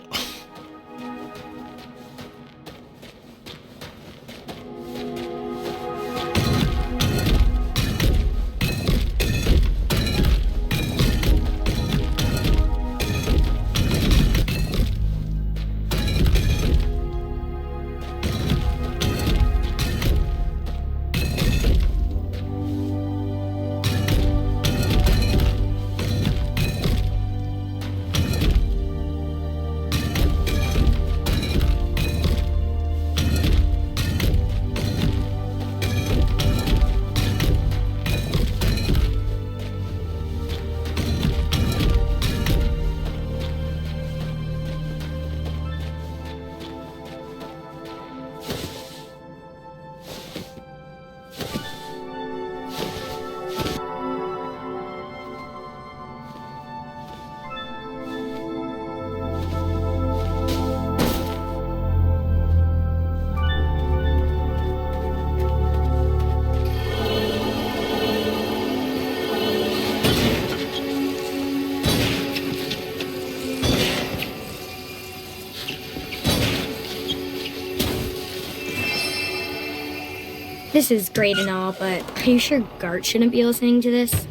[SPEAKER 1] This is great and all, but are you sure Gart shouldn't be listening to this?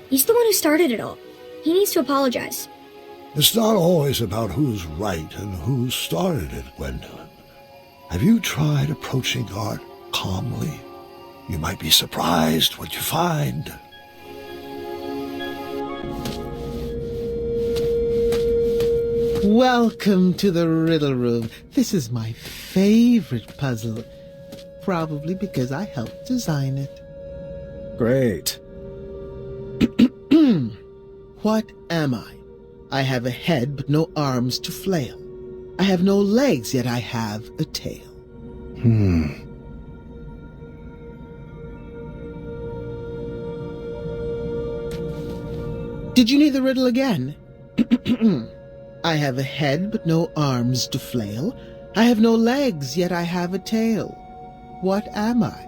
[SPEAKER 1] He's the one who started it all. He needs to apologize.
[SPEAKER 7] It's not always about who's right and who started it, Gwendolyn. Have you tried approaching Gart calmly? You might be surprised what you find.
[SPEAKER 13] Welcome to the riddle room. This is my favorite puzzle. Probably because I helped design it.
[SPEAKER 14] Great.
[SPEAKER 13] What am I? I have a head but no arms to flail. I have no legs, yet I have a tail. Did you need the riddle again? I have a head but no arms to flail. I have no legs, yet I have a tail. What am I?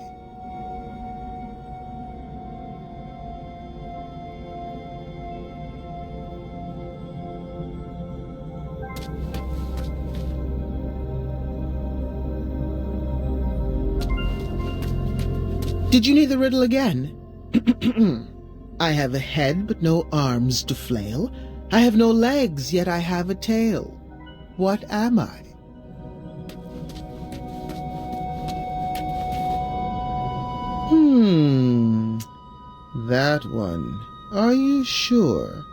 [SPEAKER 13] Did you need the riddle again? I have a head but no arms to flail. I have no legs, yet I have a tail. What am I? That one. Are you sure?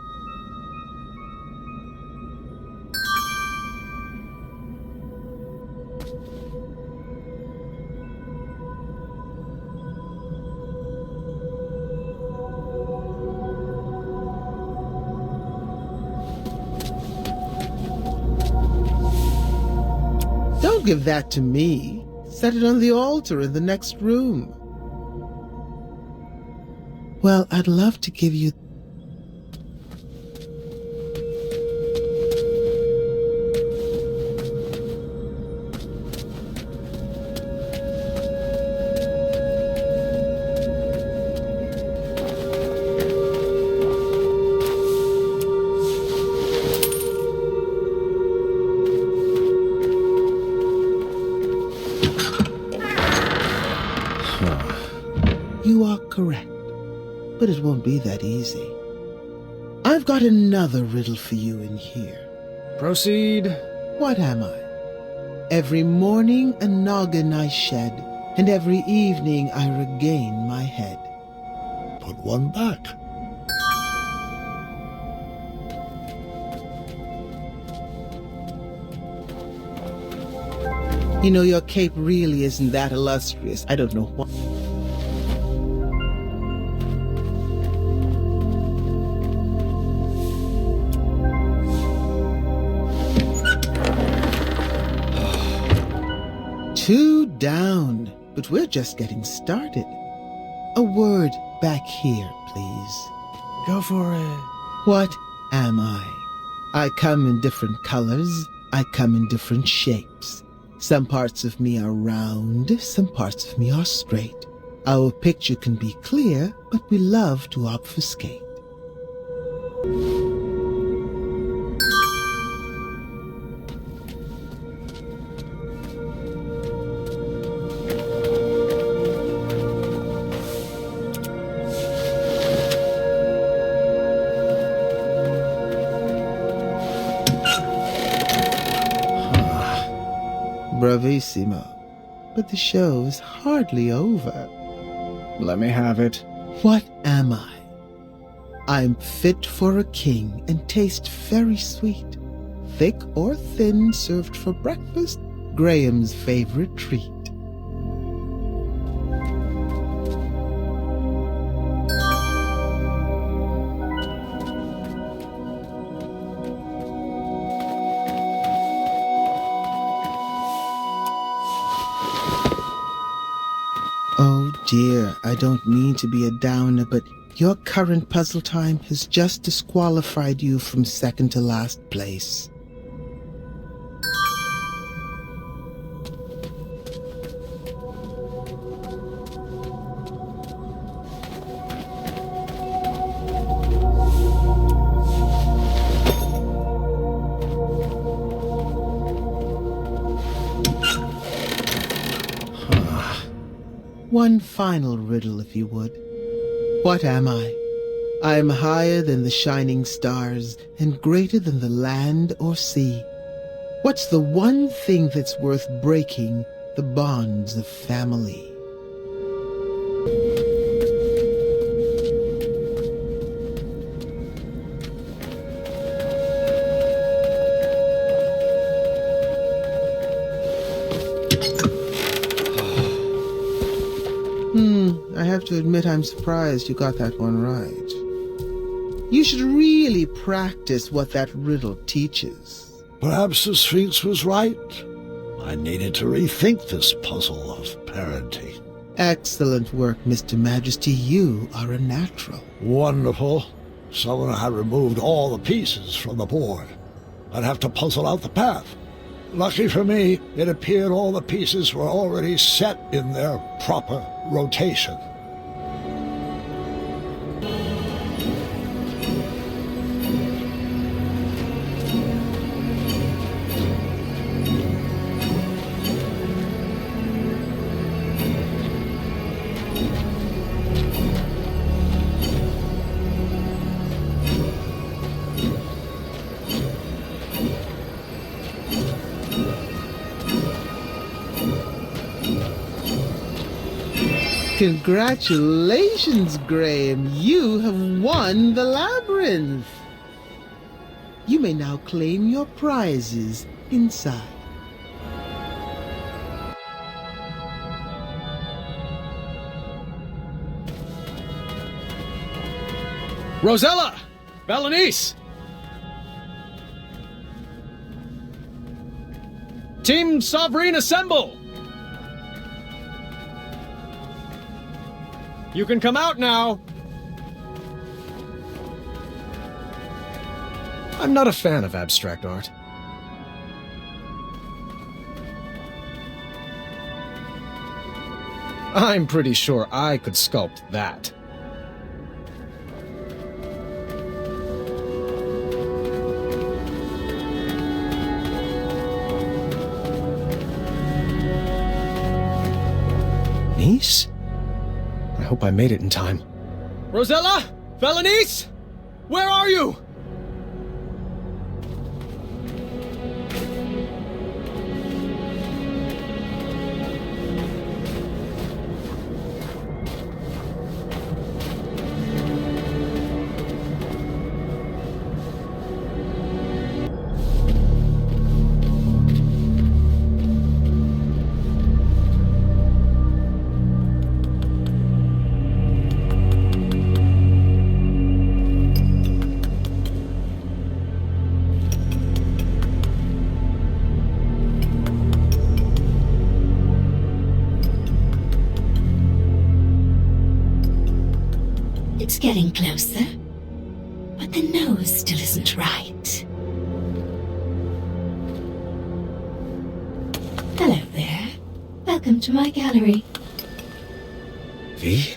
[SPEAKER 13] Don't give that to me. Set it on the altar in the next room. Well, I'd love to give you... You are correct. But it won't be that easy. I've got another riddle for you in here.
[SPEAKER 14] Proceed.
[SPEAKER 13] What am I? Every morning a noggin I shed, and every evening I regain my head.
[SPEAKER 7] Put one back.
[SPEAKER 13] You know, your cape really isn't that illustrious. I don't know what... Two down, but we're just getting started. A word back here, please.
[SPEAKER 14] Go for it.
[SPEAKER 13] What am I? I come in different colors. I come in different shapes. Some parts of me are round, some parts of me are straight. Our picture can be clear, but we love to obfuscate. Bravissimo. But the show is hardly over.
[SPEAKER 2] Let me have it.
[SPEAKER 13] What am I? I'm fit for a king and taste very sweet. Thick or thin, served for breakfast, Graham's favorite treat. Oh dear, I don't mean to be a downer, but your current puzzle time has just disqualified you from second to last place. One final riddle, if you would. What am I? I am higher than the shining stars and greater than the land or sea. What's the one thing that's worth breaking the bonds of family? I have to admit I'm surprised you got that one right. You should really practice what that riddle teaches.
[SPEAKER 7] Perhaps the Sphinx was right. I needed to rethink this puzzle of parenting.
[SPEAKER 13] Excellent work, Mr. Majesty. You are a natural.
[SPEAKER 7] Wonderful. Someone had removed all the pieces from the board. I'd have to puzzle out the path. Lucky for me, it appeared all the pieces were already set in their proper rotation.
[SPEAKER 13] Congratulations, Graham. You have won the labyrinth. You may now claim your prizes inside.
[SPEAKER 17] Rosella! Valenice! Team Sovereign assemble! You can come out now! I'm not a fan of abstract art. I'm pretty sure I could sculpt that. Neese? I hope I made it in time. Rosella? Valenice? Where are you?
[SPEAKER 8] It's getting closer, but the nose still isn't right. Hello there. Welcome to my gallery.
[SPEAKER 2] V?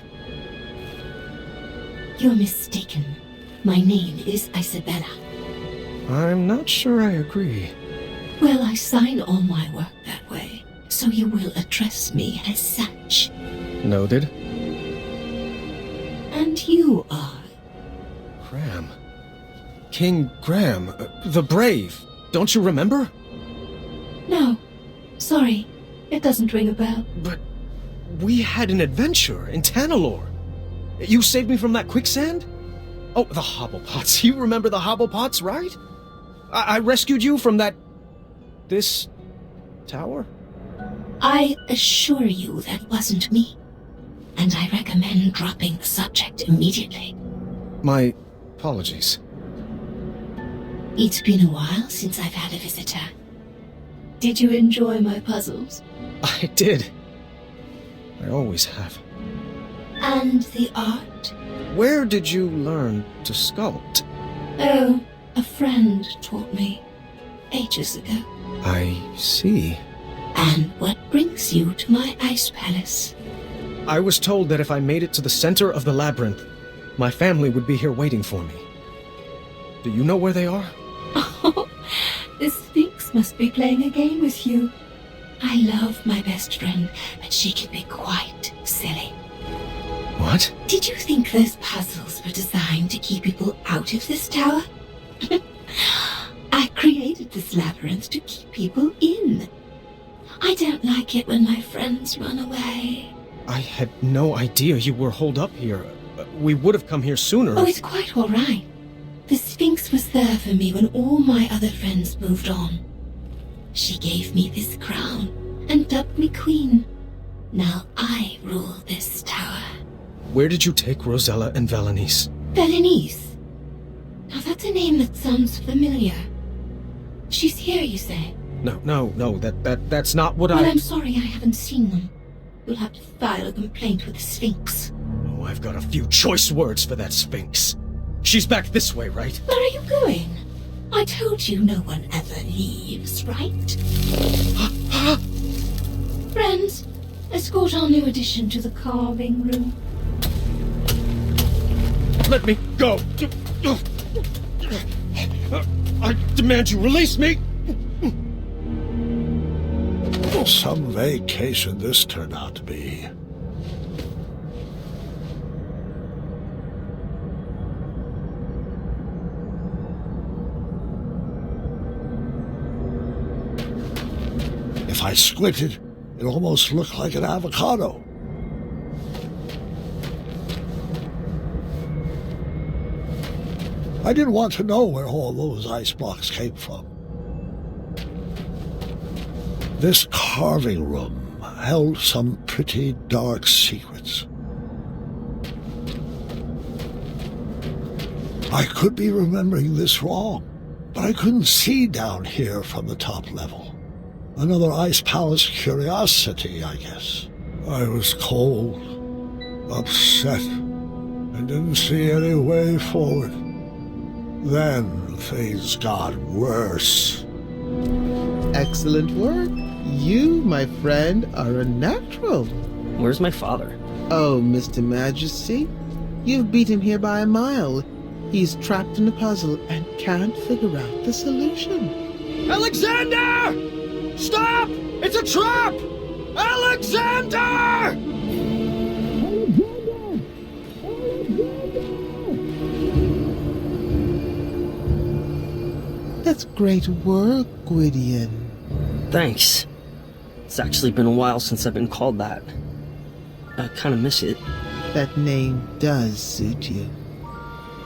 [SPEAKER 8] You're mistaken. My name is Isabella.
[SPEAKER 2] I'm not sure I agree.
[SPEAKER 8] Well, I sign all my work that way, so you will address me as such.
[SPEAKER 2] Noted.
[SPEAKER 8] And you are?
[SPEAKER 2] Graham. King Graham, the Brave. Don't you remember?
[SPEAKER 8] No. Sorry. It doesn't ring a bell.
[SPEAKER 2] But we had an adventure in Tanalore. You saved me from that quicksand? Oh, the hobblepots. You remember the hobblepots, right? I rescued you from that... this... tower?
[SPEAKER 8] I assure you that wasn't me. And I recommend dropping the subject immediately.
[SPEAKER 2] My apologies.
[SPEAKER 8] It's been a while since I've had a visitor. Did you enjoy my puzzles?
[SPEAKER 2] I did. I always have.
[SPEAKER 8] And the art?
[SPEAKER 2] Where did you learn to sculpt?
[SPEAKER 8] Oh, a friend taught me. Ages ago.
[SPEAKER 2] I see.
[SPEAKER 8] And what brings you to my ice palace?
[SPEAKER 2] I was told that if I made it to the center of the labyrinth, my family would be here waiting for me. Do you know where they are?
[SPEAKER 8] Oh, the Sphinx must be playing a game with you. I love my best friend, but she can be quite silly.
[SPEAKER 2] What?
[SPEAKER 8] Did you think those puzzles were designed to keep people out of this tower? I created this labyrinth to keep people in. I don't like it when my friends run away.
[SPEAKER 2] I had no idea you were holed up here. We would have come here sooner.
[SPEAKER 8] Oh, it's quite all right. The Sphinx was there for me when all my other friends moved on. She gave me this crown and dubbed me queen. Now I rule this tower.
[SPEAKER 2] Where did you take Rosella and Valenice?
[SPEAKER 8] Valenice? Now that's a name that sounds familiar. She's here, you say?
[SPEAKER 2] No, that's not what
[SPEAKER 8] Well, I'm sorry I haven't seen them. You'll have to file a complaint with the Sphinx.
[SPEAKER 2] Oh, I've got a few choice words for that Sphinx. She's back this way, right?
[SPEAKER 8] Where are you going? I told you no one ever leaves, right? Friends, escort our new addition to the carving room.
[SPEAKER 2] Let me go! I demand you release me!
[SPEAKER 7] Some vacation this turned out to be. If I squinted, it almost looked like an avocado. I didn't want to know where all those ice blocks came from. This carving room held some pretty dark secrets. I could be remembering this wrong, but I couldn't see down here from the top level. Another ice palace curiosity, I guess. I was cold, upset, and didn't see any way forward. Then things got worse.
[SPEAKER 13] Excellent work. You, my friend, are a natural.
[SPEAKER 10] Where's my father?
[SPEAKER 13] Oh, Mr. Majesty, you've beat him here by a mile. He's trapped in a puzzle and can't figure out the solution.
[SPEAKER 9] Alexander! Stop! It's a trap! Alexander!
[SPEAKER 13] That's great work, Gwydion.
[SPEAKER 10] Thanks. It's actually been a while since I've been called that. I kind of miss it.
[SPEAKER 13] That name does suit you.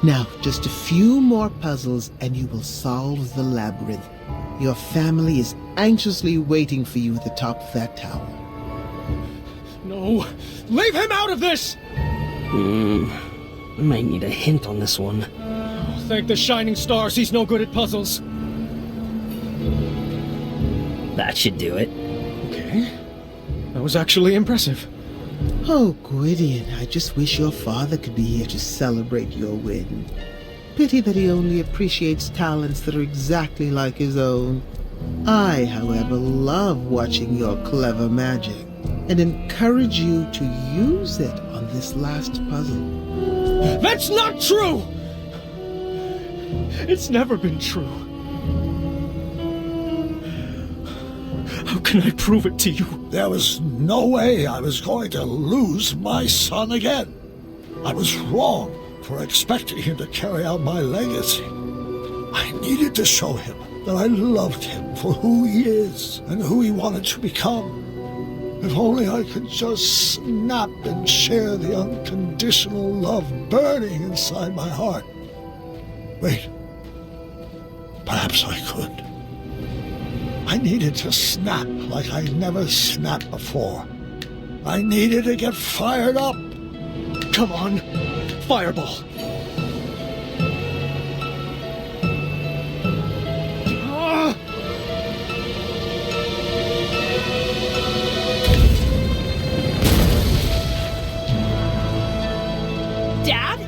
[SPEAKER 13] Now, just a few more puzzles and you will solve the labyrinth. Your family is anxiously waiting for you at the top of that tower.
[SPEAKER 9] No! Leave him out of this!
[SPEAKER 10] I might need a hint on this one.
[SPEAKER 9] Oh, thank the shining stars he's no good at puzzles.
[SPEAKER 10] That should do it.
[SPEAKER 2] Okay. That was actually impressive.
[SPEAKER 13] Oh, Gwydion, I just wish your father could be here to celebrate your win. Pity that he only appreciates talents that are exactly like his own. I, however, love watching your clever magic and encourage you to use it on this last puzzle.
[SPEAKER 17] That's not true! It's never been true. How can I prove it to you?
[SPEAKER 7] There was no way I was going to lose my son again. I was wrong for expecting him to carry out my legacy. I needed to show him that I loved him for who he is and who he wanted to become. If only I could just snap and share the unconditional love burning inside my heart. Wait, perhaps I could. I needed to snap like I never snapped before. I needed to get fired up.
[SPEAKER 17] Come on, fireball.
[SPEAKER 10] Dad?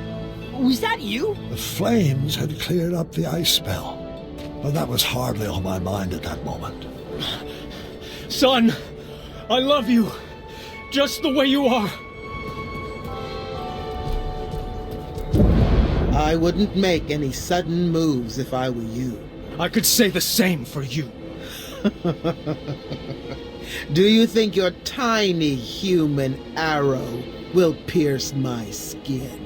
[SPEAKER 10] Was that you?
[SPEAKER 7] The flames had cleared up the ice spell, but that was hardly on my mind at that moment.
[SPEAKER 17] Son, I love you, just the way you are.
[SPEAKER 13] I wouldn't make any sudden moves if I were you.
[SPEAKER 17] I could say the same for you.
[SPEAKER 13] Do you think your tiny human arrow will pierce my skin?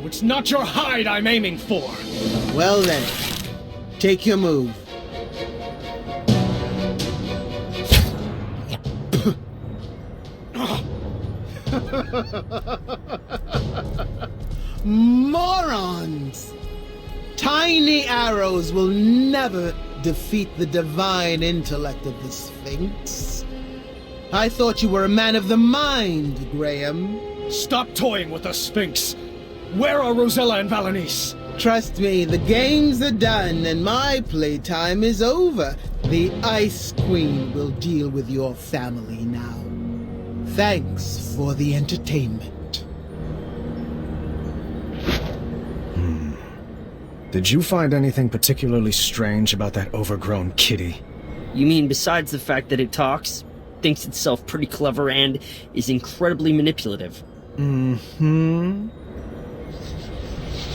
[SPEAKER 17] It's not your hide I'm aiming for.
[SPEAKER 13] Well then, take your move. Morons! Tiny arrows will never defeat the divine intellect of the Sphinx. I thought you were a man of the mind, Graham.
[SPEAKER 17] Stop toying with the Sphinx. Where are Rosella and Valenice?
[SPEAKER 13] Trust me, the games are done and my playtime is over. The Ice Queen will deal with your family now. Thanks for the entertainment.
[SPEAKER 17] Did you find anything particularly strange about that overgrown kitty?
[SPEAKER 10] You mean besides the fact that it talks, thinks itself pretty clever, and is incredibly manipulative?
[SPEAKER 17] Mm-hmm.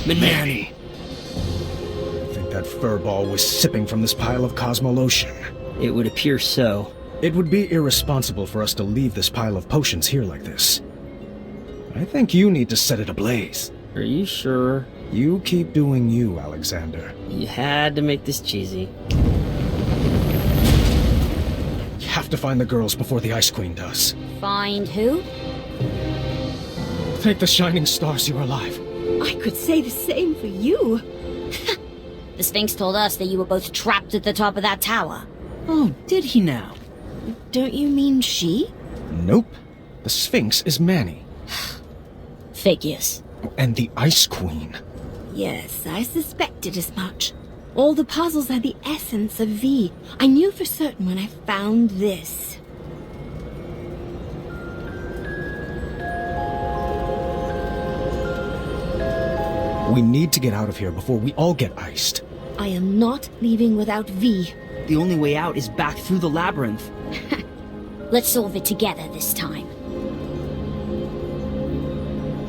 [SPEAKER 10] Manny!
[SPEAKER 17] I think that furball was sipping from this pile of Cosmolotion.
[SPEAKER 10] It would appear so.
[SPEAKER 17] It would be irresponsible for us to leave this pile of potions here like this. I think you need to set it ablaze.
[SPEAKER 10] Are you sure?
[SPEAKER 17] You keep doing you, Alexander.
[SPEAKER 10] You had to make this cheesy.
[SPEAKER 17] You have to find the girls before the Ice Queen does.
[SPEAKER 12] Find who?
[SPEAKER 17] Thank the shining stars you're alive.
[SPEAKER 15] I could say the same for you.
[SPEAKER 12] The Sphinx told us that you were both trapped at the top of that tower.
[SPEAKER 10] Oh, did he now?
[SPEAKER 15] Don't you mean she?
[SPEAKER 17] Nope. The Sphinx is Manny.
[SPEAKER 12] Figures.
[SPEAKER 17] And the Ice Queen.
[SPEAKER 15] Yes, I suspected as much. All the puzzles are the essence of V. I knew for certain when I found this.
[SPEAKER 17] We need to get out of here before we all get iced.
[SPEAKER 15] I am not leaving without V.
[SPEAKER 10] The only way out is back through the labyrinth.
[SPEAKER 12] Let's solve it together this time.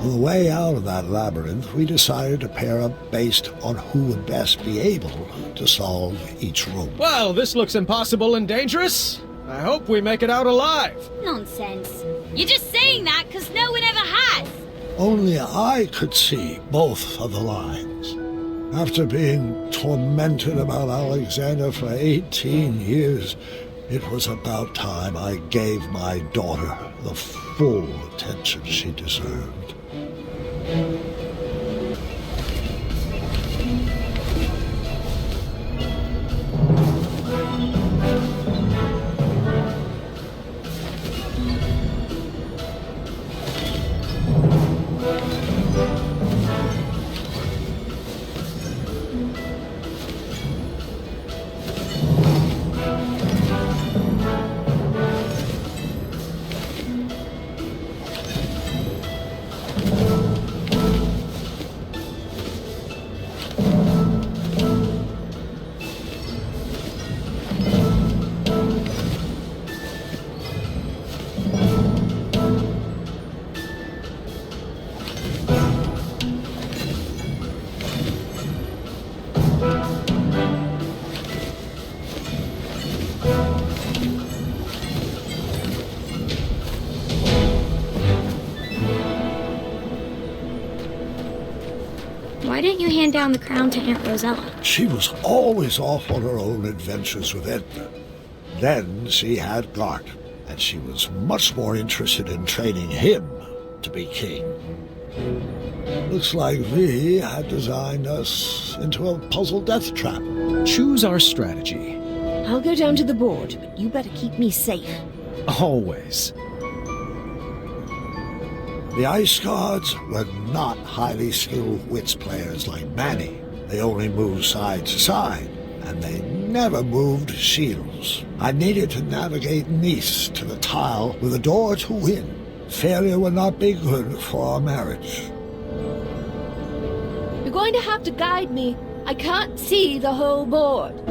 [SPEAKER 7] On the way out of that labyrinth, we decided to pair up based on who would best be able to solve each room.
[SPEAKER 17] Well, this looks impossible and dangerous. I hope we make it out alive.
[SPEAKER 12] Nonsense. You're just saying that because no one ever has.
[SPEAKER 7] Only I could see both of the lines. After being tormented about Alexander for 18 years, it was about time I gave my daughter the full attention she deserved.
[SPEAKER 1] Why didn't you hand down the crown to Aunt Rosella?
[SPEAKER 7] She was always off on her own adventures with Edna. Then she had Gart, and she was much more interested in training him to be king. Looks like V had designed us into a puzzle death trap.
[SPEAKER 17] Choose our strategy.
[SPEAKER 15] I'll go down to the board, but you better keep me safe.
[SPEAKER 17] Always.
[SPEAKER 7] The Ice Guards were not highly skilled wits players like Manny. They only moved side to side, and they never moved shields. I needed to navigate Neese to the tile with a door to win. Failure would not be good for our marriage.
[SPEAKER 18] You're going to have to guide me. I can't see the whole board.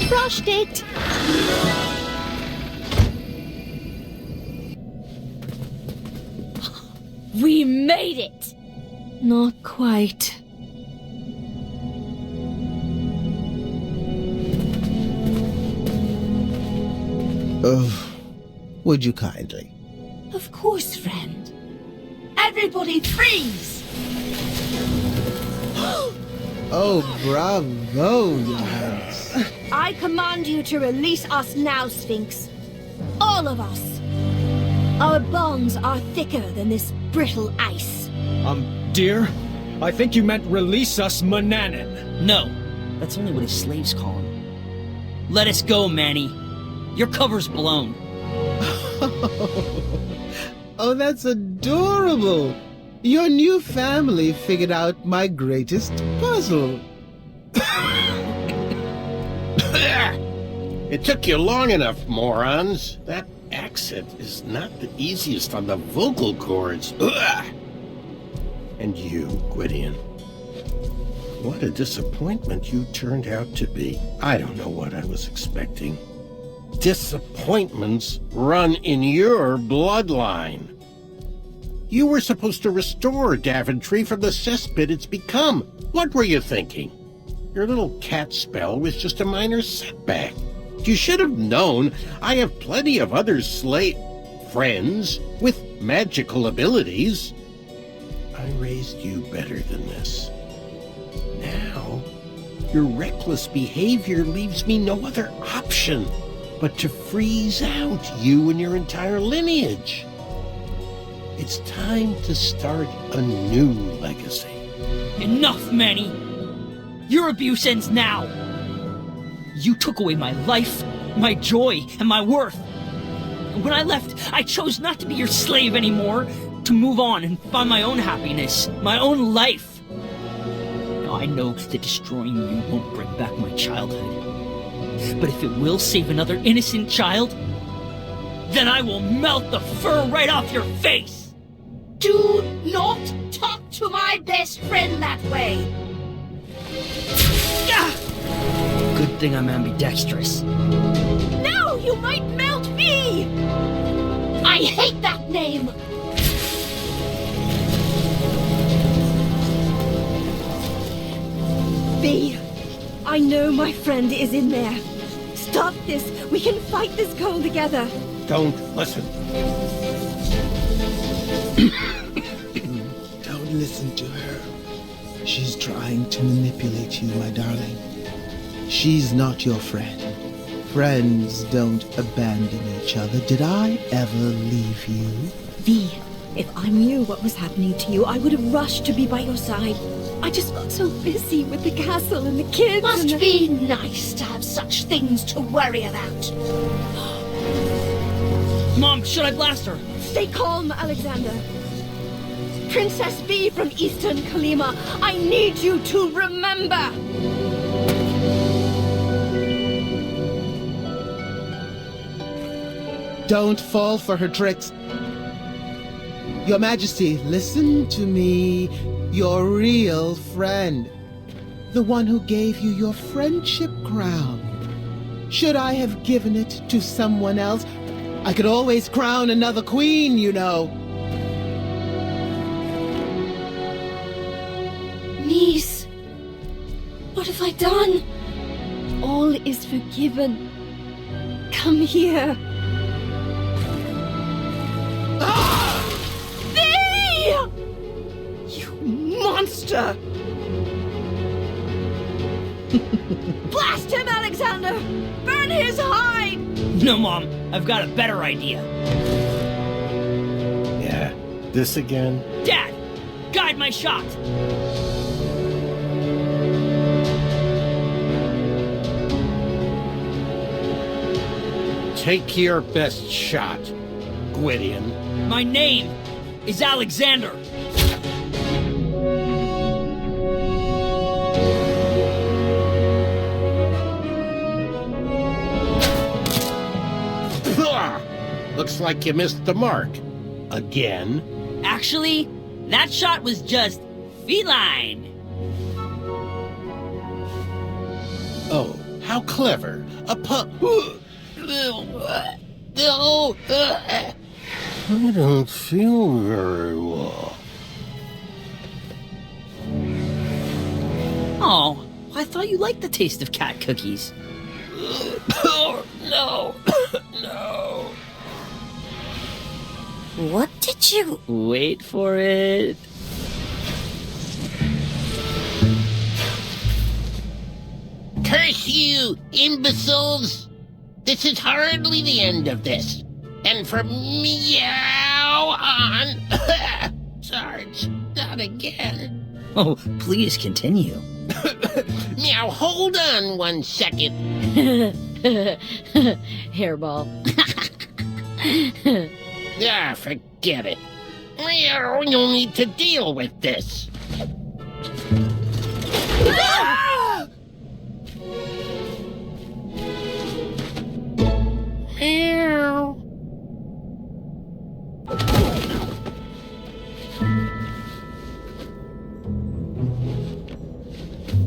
[SPEAKER 18] Crushed it!
[SPEAKER 15] We made it!
[SPEAKER 8] Not quite.
[SPEAKER 13] Would you kindly?
[SPEAKER 8] Of course, friend. Everybody freeze!
[SPEAKER 13] Oh, bravo, Johannes.
[SPEAKER 18] I command you to release us now, Sphinx. All of us. Our bonds are thicker than this brittle ice.
[SPEAKER 17] Dear, I think you meant release us, Mananin.
[SPEAKER 10] No, that's only what his slaves call him. Let us go, Manny. Your cover's blown.
[SPEAKER 13] Oh, that's adorable. Your new family figured out my greatest puzzle.
[SPEAKER 6] It took you long enough, morons. That accent is not the easiest on the vocal cords. Ugh. And you, Gwydion. What a disappointment you turned out to be. I don't know what I was expecting. Disappointments run in your bloodline. You were supposed to restore Daventry from the cesspit it's become. What were you thinking? Your little cat spell was just a minor setback. You should have known I have plenty of other friends with magical abilities. I raised you better than this. Now, your reckless behavior leaves me no other option but to freeze out you and your entire lineage. It's time to start a new legacy.
[SPEAKER 10] Enough, Manny! Your abuse ends now! You took away my life, my joy, and my worth. And when I left, I chose not to be your slave anymore, to move on and find my own happiness, my own life. Now I know that destroying you won't bring back my childhood. But if it will save another innocent child, then I will melt the fur right off your face!
[SPEAKER 18] Do not talk to my best friend that way!
[SPEAKER 10] Good thing I'm ambidextrous.
[SPEAKER 18] No, you might melt me! I hate that name!
[SPEAKER 15] B, I know my friend is in there. Stop this. We can fight this goal together.
[SPEAKER 6] Don't listen.
[SPEAKER 13] Don't listen to her. She's trying to manipulate you, my darling. She's not your friend. Friends don't abandon each other. Did I ever leave you?
[SPEAKER 15] V, if I knew what was happening to you, I would have rushed to be by your side. I just got so busy with the castle and the kids.
[SPEAKER 18] Must be nice to have such things to worry about.
[SPEAKER 10] Mom, should I blast her?
[SPEAKER 18] Stay calm, Alexander. Princess B from Eastern Kalima, I need you to remember.
[SPEAKER 13] Don't fall for her tricks. Your Majesty, listen to me. Your real friend. The one who gave you your friendship crown. Should I have given it to someone else? I could always crown another queen, you know.
[SPEAKER 18] Neese, what have I done?
[SPEAKER 15] All is forgiven. Come here.
[SPEAKER 18] Monster! Blast him, Alexander! Burn his hide!
[SPEAKER 10] No, Mom. I've got a better idea.
[SPEAKER 6] Yeah, this again?
[SPEAKER 10] Dad! Guide my shot!
[SPEAKER 6] Take your best shot, Gwydion.
[SPEAKER 10] My name is Alexander.
[SPEAKER 6] Looks like you missed the mark. Again?
[SPEAKER 10] Actually, that shot was just feline.
[SPEAKER 6] Oh, how clever. A pup. I don't feel very well.
[SPEAKER 10] Oh, I thought you liked the taste of cat cookies.
[SPEAKER 6] Oh, no. No.
[SPEAKER 12] What did you...
[SPEAKER 10] Wait for it.
[SPEAKER 6] you imbeciles! This is hardly the end of this. And from meow on... Sarge, not again.
[SPEAKER 10] Oh, please continue.
[SPEAKER 6] Meow, hold on 1 second.
[SPEAKER 12] Hairball.
[SPEAKER 6] Forget it. Meow, you'll need to deal with this. Meow.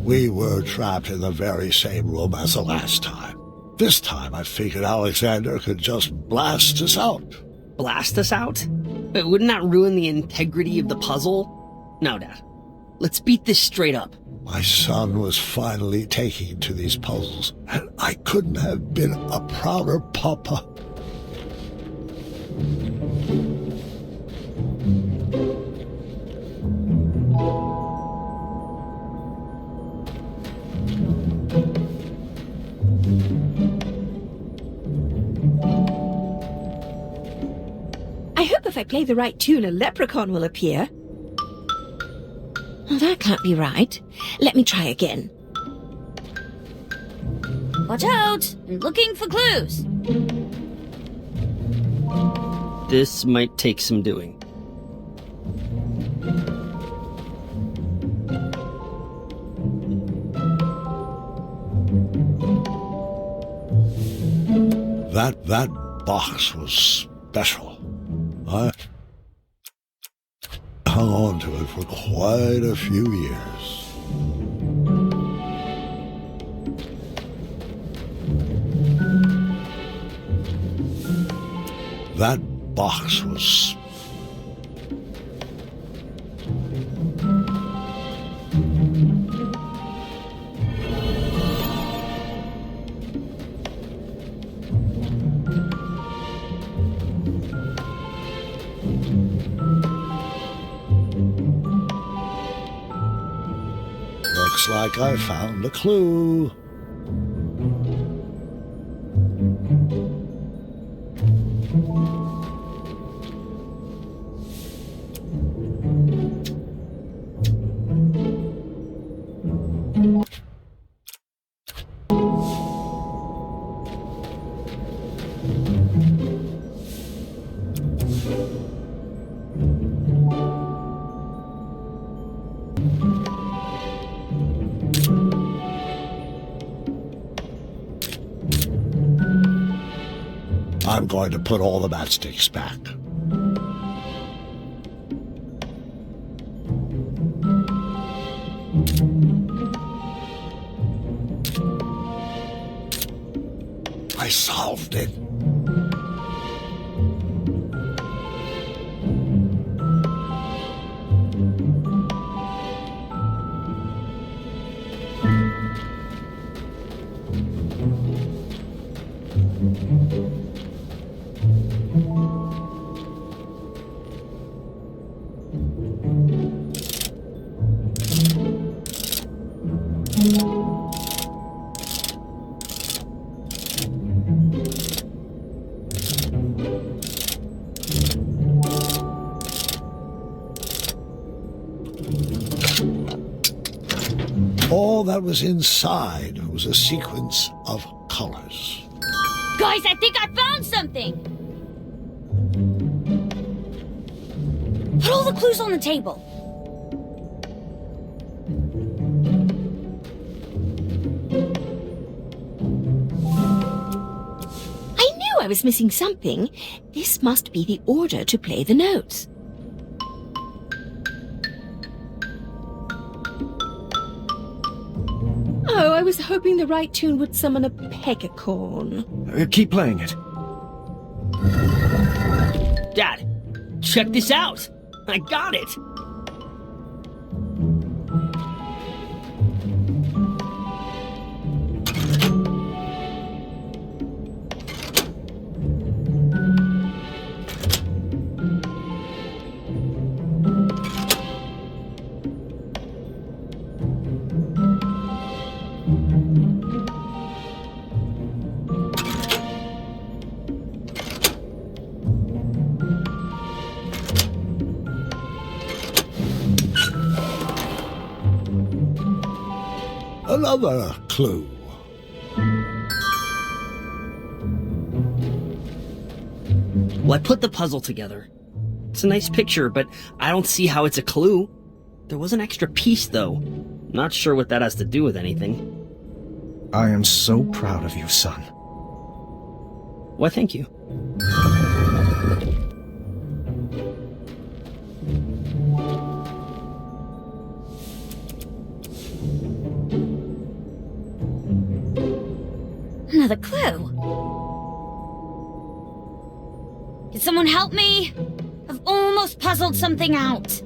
[SPEAKER 7] We were trapped in the very same room as the last time. This time I figured Alexander could just blast us out.
[SPEAKER 10] Blast us out? But wouldn't that ruin the integrity of the puzzle? No, Dad. Let's beat this straight up.
[SPEAKER 7] My son was finally taking to these puzzles, and I couldn't have been a prouder papa.
[SPEAKER 8] I hope if I play the right tune, a leprechaun will appear. Oh, that can't be right. Let me try again.
[SPEAKER 12] Watch out! I'm looking for clues.
[SPEAKER 10] This might take some doing.
[SPEAKER 7] That box was special. I hung on to it for quite a few years. That box was... Looks like I found a clue. I'm going to put all the matchsticks back. I solved it. All that was inside was a sequence of colors.
[SPEAKER 12] Guys, I think I found something! Put all the clues on the table.
[SPEAKER 8] I knew I was missing something. This must be the order to play the notes. Oh, I was hoping the right tune would summon a peccacorn.
[SPEAKER 17] Keep playing it.
[SPEAKER 10] Dad, check this out! I got it!
[SPEAKER 7] Another clue.
[SPEAKER 10] Well, I put the puzzle together. It's a nice picture, but I don't see how it's a clue. There was an extra piece, though. Not sure what that has to do with anything.
[SPEAKER 17] I am so proud of you, son.
[SPEAKER 10] Why, thank you.
[SPEAKER 12] Another clue. Can someone help me? I've almost puzzled something out.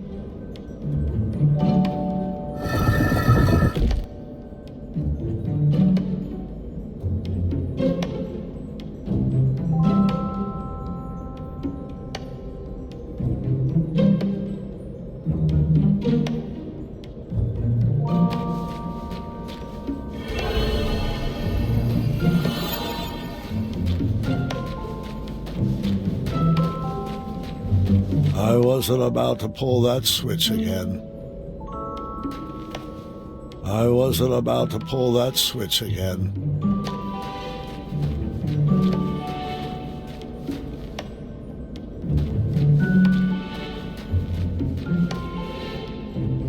[SPEAKER 7] I wasn't about to pull that switch again. I wasn't about to pull that switch again.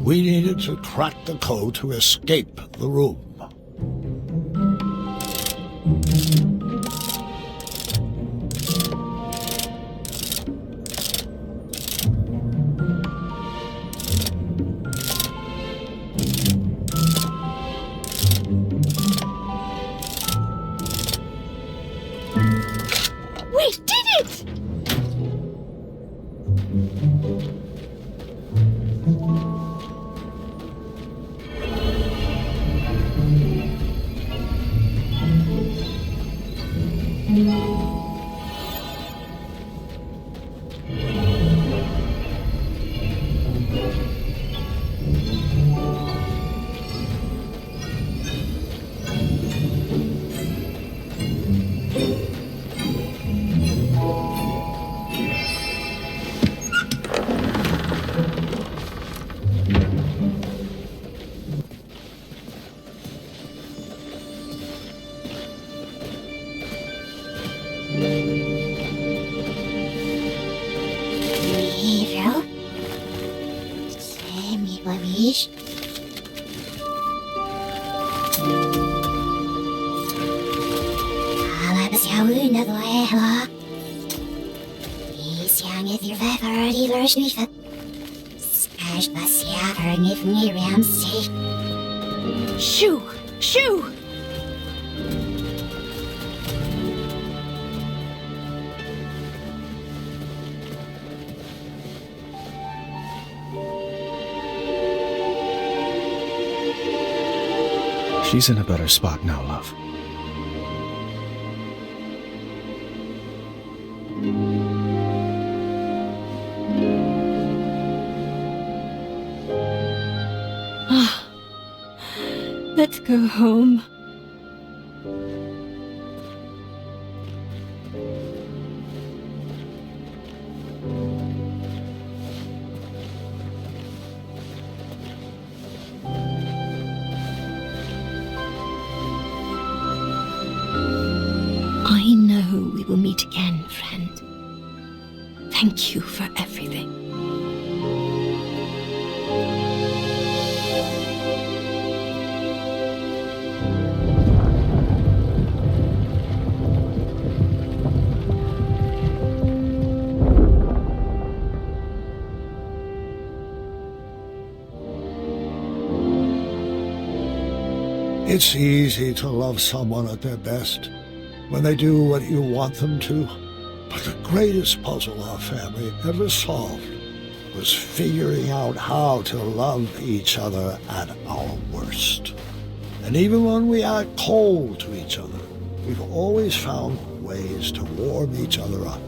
[SPEAKER 7] We needed to crack the code to escape the room.
[SPEAKER 18] Shoo! Shoo!
[SPEAKER 17] She's in a better spot now, love.
[SPEAKER 8] Let's go home. I know we will meet again, friend. Thank you for everything.
[SPEAKER 7] It's easy to love someone at their best, when they do what you want them to. But the greatest puzzle our family ever solved was figuring out how to love each other at our worst. And even when we act cold to each other, we've always found ways to warm each other up.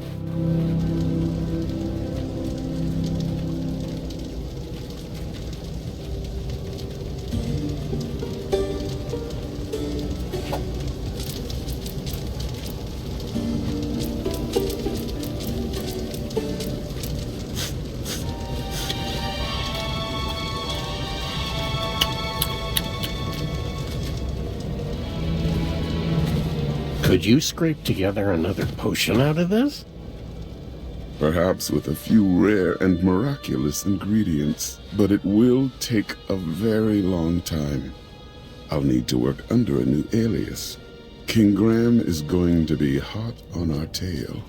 [SPEAKER 6] Could you scrape together another potion out of this?
[SPEAKER 11] Perhaps with a few rare and miraculous ingredients, but it will take a very long time. I'll need to work under a new alias. King Graham is going to be hot on our tail.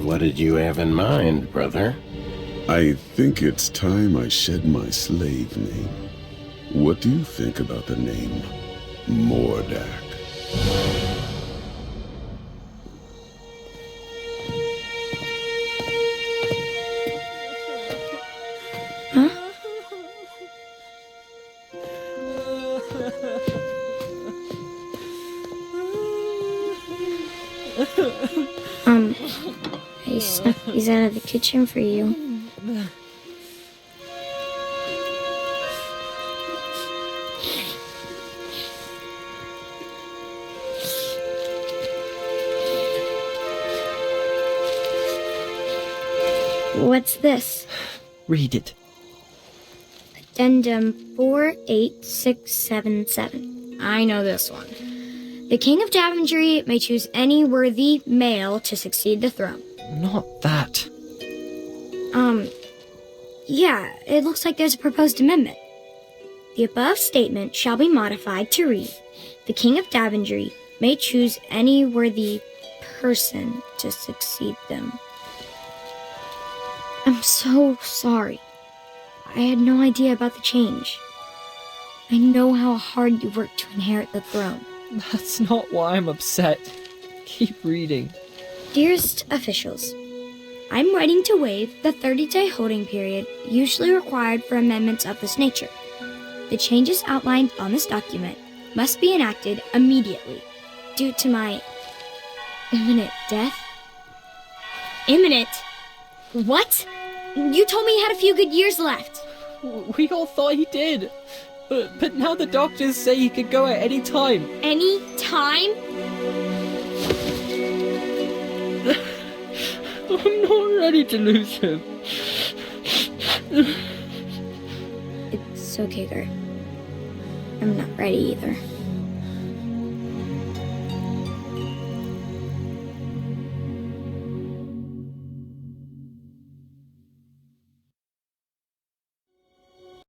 [SPEAKER 6] What did you have in mind, brother?
[SPEAKER 11] I think it's time I shed my slave name. What do you think about the name Mordak?
[SPEAKER 1] I snuck these out of the kitchen for you. What's this?
[SPEAKER 16] Read it.
[SPEAKER 1] Addendum 48677. I know this one. The King of Daventry may choose any worthy male to succeed the throne.
[SPEAKER 16] Not that.
[SPEAKER 1] Yeah, it looks like there's a proposed amendment. The above statement shall be modified to read, the King of Daventry may choose any worthy person to succeed them. I'm so sorry. I had no idea about the change. I know how hard you worked to inherit the throne.
[SPEAKER 16] That's not why I'm upset. Keep reading.
[SPEAKER 1] Dearest officials, I'm writing to waive the 30-day holding period usually required for amendments of this nature. The changes outlined on this document must be enacted immediately due to my imminent death. Imminent? What? You told me he had a few good years left.
[SPEAKER 16] We all thought he did. But now the doctors say he could go at any time.
[SPEAKER 1] Any time?
[SPEAKER 16] I'm not ready to lose him.
[SPEAKER 1] It's okay, Gert. I'm not ready either.